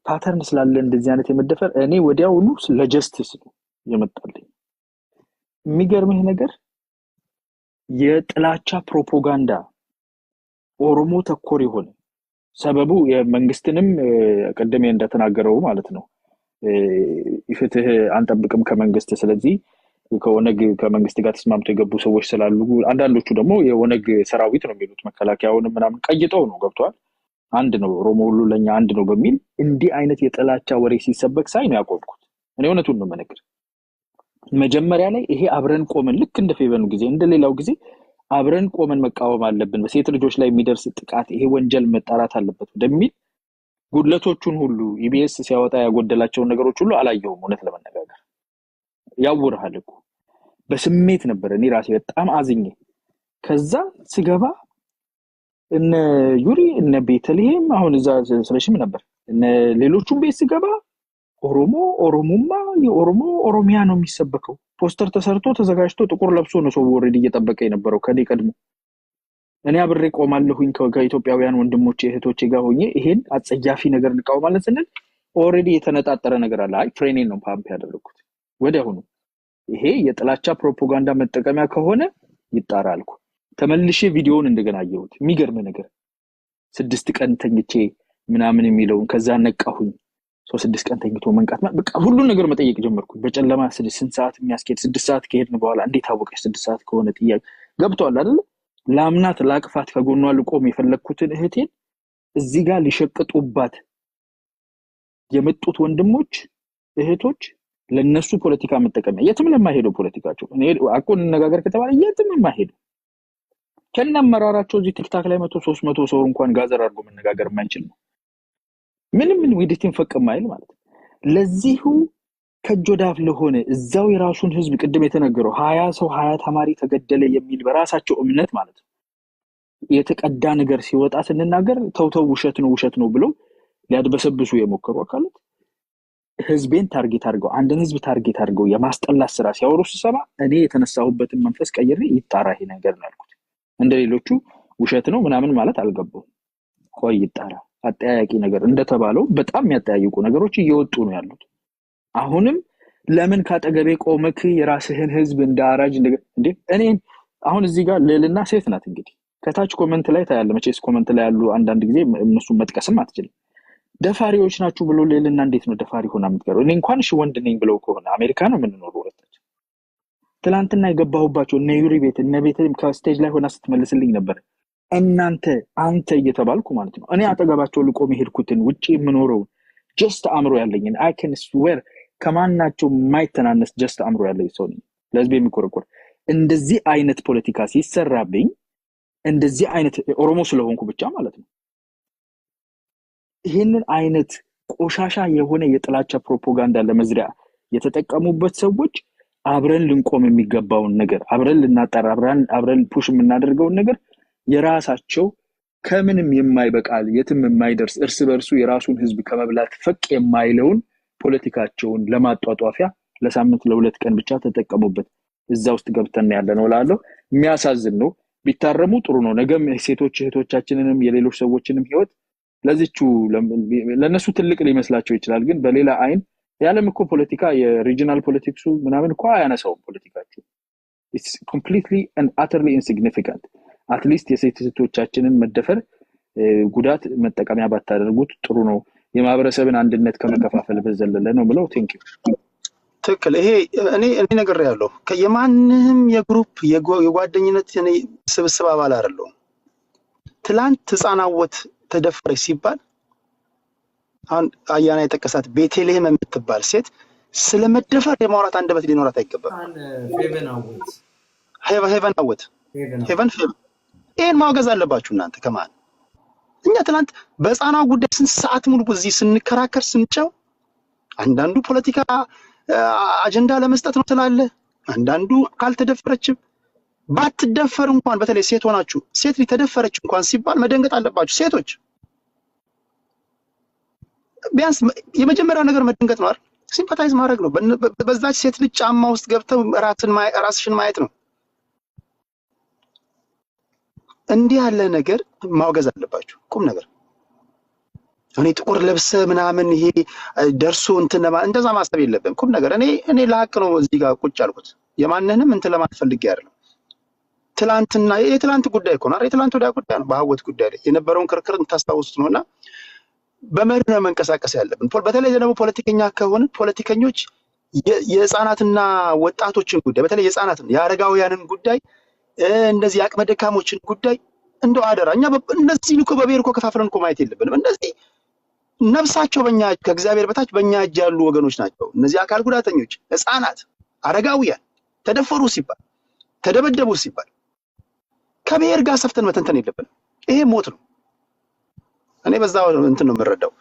ፓተርን ስላለ እንደዚህ አይነት የመደፈር እኔ ወዲያውኑ ለጀስቲስ ነው የመጣልኝ። የሚገርምህ ነገር የጥላቻ ፕሮፓጋንዳ ኦሮሞ ተኮር ይሆን ሰበቡ የመንግስትንም ቀደም እንደተናገረው ማለት ነው ይፍትህ አንጠብቅም ከመንግስት። ስለዚህ ከኦነግ ከመንግስት ጋር ተስማምቶ የገቡ ሰዎች ስላሉ አንዳንዶቹ ደግሞ የኦነግ ሰራዊት ነው የሚሉት መከላከያውን ምናምን ቀይጠው ነው ገብቷል። አንድ ነው ኦሮሞ ሁሉ ለኛ አንድ ነው በሚል እንዲህ አይነት የጥላቻ ወሬ ሲሰበክ ሳይ ነው ያቆምኩት። እኔ እውነቱን ነው መነገር። መጀመሪያ ላይ ይሄ አብረን ቆመን ልክ እንደ ፌቨኑ ጊዜ እንደሌላው ጊዜ አብረን ቆመን መቃወም አለብን፣ በሴት ልጆች ላይ የሚደርስ ጥቃት ይሄ ወንጀል መጣራት አለበት ወደሚል ጉድለቶቹን ሁሉ ኢቢኤስ ሲያወጣ ያጎደላቸውን ነገሮች ሁሉ አላየሁም። እውነት ለመነጋገር ያውርሃል እኮ በስሜት ነበር እኔ ራሴ በጣም አዝኜ። ከዛ ስገባ እነ ዩሪ እነ ቤተልሔም አሁን እዛ ስለሽም ነበር እነ ሌሎቹም ቤት ስገባ ኦሮሞማ የኦሮሞ ኦሮሚያ ነው የሚሰበከው። ፖስተር ተሰርቶ ተዘጋጅቶ ጥቁር ለብሶ ነው ሰው ኦሬዲ እየጠበቀ የነበረው ከኔ ቀድሞ። እኔ አብሬ ቆማለሁኝ ከኢትዮጵያውያን ወንድሞቼ እህቶቼ ጋር ሆኜ ይሄን አጸያፊ ነገር እንቃወማለን ስንል ኦሬዲ የተነጣጠረ ነገር አለ። አይ ፍሬኔን ነው ፓምፕ ያደረኩት ወዲያውኑ። ይሄ የጥላቻ ፕሮፓጋንዳ መጠቀሚያ ከሆነ ይጣራልኩ። ተመልሼ ቪዲዮውን እንደገና አየሁት። የሚገርም ነገር 6 ቀን ተኝቼ ምናምን የሚለውን ከዛ ነቃሁኝ። 6 ቀን ተኝቶ መንቃት በቃ ሁሉን ነገር መጠየቅ ጀመርኩ። በጨለማ 6 ሰዓት የሚያስኬድ 6 ሰዓት ከሄድን በኋላ እንዴት አወቀሽ 6 ሰዓት ከሆነ ጥያቄ ገብቷል አይደል? ላምናት ላቅፋት ከጎኗ ልቆም የፈለኩትን እህቴን እዚህ ጋር ሊሸቅጡባት የመጡት ወንድሞች እህቶች ለነሱ ፖለቲካ መጠቀሚያ የትም ለማይሄደው ፖለቲካቸው እኔ አቆን ነጋገር ከተባለ የትም የማይሄዱ ከነመራራቸው እዚህ ቲክታክ ላይ 300 ሰው እንኳን ጋዘር አድርጎ መነጋገር የማይችል ነው። ምንም ዊዲቲን ፈቅም አይል ማለት ነው። ለዚሁ ከጆዳፍ ለሆነ እዛው የራሱን ህዝብ ቅድም የተነገረው 20 ሰው 20 ተማሪ ተገደለ የሚል በራሳቸው እምነት ማለት ነው የተቀዳ ነገር ሲወጣ ስንናገር ተውተው ውሸት ነው ብለው ሊያድበሰብሱ የሞከሩ አካላት ህዝቤን ታርጌት አድርገው አንድን ህዝብ ታርጌት አድርገው የማስጠላት ስራ ሲያወሩ ሲሰማ እኔ የተነሳሁበትን መንፈስ ቀይሬ ይጣራ ይሄ ነገር ነው ያልኩት። እንደሌሎቹ ውሸት ነው ምናምን ማለት አልገባው። ቆይ ይጣራ አጠያያቂ ነገር እንደተባለው በጣም የሚያጠያይቁ ነገሮች እየወጡ ነው ያሉት። አሁንም ለምን ካጠገቤ ቆመክ የራስህን ህዝብ እንዳራጅ እንዴ እኔ አሁን እዚህ ጋር ልልና ሴት ናት እንግዲህ ከታች ኮሜንት ላይ ታያለ። መቼስ ኮሜንት ላይ ያሉ አንዳንድ ጊዜ እነሱ መጥቀስም አትችልም። ደፋሪዎች ናችሁ ብሎ ልልና እንዴት ነው ደፋሪ ሆና የምትቀረው? እኔ እንኳን እሺ ወንድ ነኝ ብለው ከሆነ አሜሪካ ነው የምንኖረው ወጣች። ትላንትና የገባሁባቸው እነ ዩሪ ቤት እነ ቤትም ከስቴጅ ላይ ሆና ስትመልስልኝ ነበር። እናንተ አንተ እየተባልኩ ማለት ነው እኔ አጠገባቸው ልቆም ሄድኩትን ውጪ የምኖረው ጀስት አምሮ ያለኝን I can swear ከማናቸው ማይተናነስ ጀስት አምሮ ያለኝ ሰው ነኝ። ለህዝብ የሚቆረቆር እንደዚህ አይነት ፖለቲካ ሲሰራብኝ እንደዚህ አይነት ኦሮሞ ስለሆንኩ ብቻ ማለት ነው ይሄንን አይነት ቆሻሻ የሆነ የጥላቻ ፕሮፓጋንዳ ለመዝሪያ የተጠቀሙበት ሰዎች አብረን ልንቆም የሚገባውን ነገር አብረን ልናጣራ አብረን ፑሽ የምናደርገውን ነገር የራሳቸው ከምንም የማይበቃል የትም የማይደርስ እርስ በርሱ የራሱን ህዝብ ከመብላት ፈቅ የማይለውን ፖለቲካቸውን ለማጧጧፊያ ለሳምንት ለሁለት ቀን ብቻ ተጠቀሙበት። እዛ ውስጥ ገብተን ያለነው ላለው የሚያሳዝን ነው። ቢታረሙ ጥሩ ነው። ነገም ሴቶች እህቶቻችንንም የሌሎች ሰዎችንም ህይወት ለዚቹ ለነሱ ትልቅ ሊመስላቸው ይችላል። ግን በሌላ አይን ያለም እኮ ፖለቲካ የሪጂናል ፖለቲክሱ ምናምን እኮ አያነሳው ፖለቲካቸው it's completely and utterly insignificant. at least የሴት እህቶቻችንን መደፈር ጉዳት መጠቀሚያ ባታደርጉት ጥሩ ነው። የማህበረሰብን አንድነት ከመከፋፈል በዘለለ ነው ብለው ቴንክ ዩ ትክክል። ይሄ እኔ ነገር ያለው የማንንም የግሩፕ የጓደኝነት ስብስብ አባል አይደለም። ትላንት ህፃናወት ተደፈረች ሲባል አሁን አያና የጠቀሳት ቤተልሔም የምትባል ሴት ስለመደፈር የማውራት አንደበት ሊኖራት አይገባም። ሄቨን ይሄን ማውገዝ አለባችሁ እናንተ ከማን እኛ ትላንት በህፃናው ጉዳይ ስንት ሰዓት ሙሉ በዚህ ስንከራከር ስንጨው አንዳንዱ ፖለቲካ አጀንዳ ለመስጠት ነው ትላለ። አንዳንዱ ካልተደፈረችም ባትደፈር እንኳን በተለይ ሴት ሆናችሁ ሴት ሊተደፈረች እንኳን ሲባል መደንገጥ አለባችሁ ሴቶች። ቢያንስ የመጀመሪያ ነገር መደንገጥ ነው አይደል? ሲምፓታይዝ ማድረግ ነው። በዛች ሴት ልጅ ጫማ ውስጥ ገብተው ራስሽን ማየት ነው። እንዲህ ያለ ነገር ማውገዝ አለባችሁ። ቁም ነገር እኔ ጥቁር ለብሰ ምናምን ይሄ ደርሶ እንትን እንደዛ ማሰብ የለብንም። ቁም ነገር እኔ ለሐቅ ነው እዚህ ጋር ቁጭ አልኩት። የማንንም እንትን ለማትፈልግ ያለው ትላንትና የትላንት ጉዳይ እኮ ነው። የትላንት ወዲያ ጉዳይ ነው። በህይወት ጉዳይ ላይ የነበረውን ክርክር ታስታውሱት ነውና በመርህ ነው መንቀሳቀስ ያለብን። በተለይ ደግሞ ፖለቲከኛ ከሆነ ፖለቲከኞች የህፃናትና ወጣቶችን ጉዳይ በተለይ የህፃናትን የአረጋውያንን ጉዳይ እንደዚህ አቅመ ደካሞችን ጉዳይ እንደው አደራ እኛ እንደዚህ ልኮ በብሔር እኮ ከፋፍለን እኮ ማየት የለብንም። እንደዚህ ነፍሳቸው በእኛ ከእግዚአብሔር በታች በእኛ እጅ ያሉ ወገኖች ናቸው። እነዚህ አካል ጉዳተኞች፣ ህፃናት፣ አረጋውያን ተደፈሩ ሲባል ተደበደቡ ሲባል ከብሔር ጋር ሰፍተን መተንተን የለብንም። ይሄ ሞት ነው። እኔ በዛው እንትን ነው የምረዳው።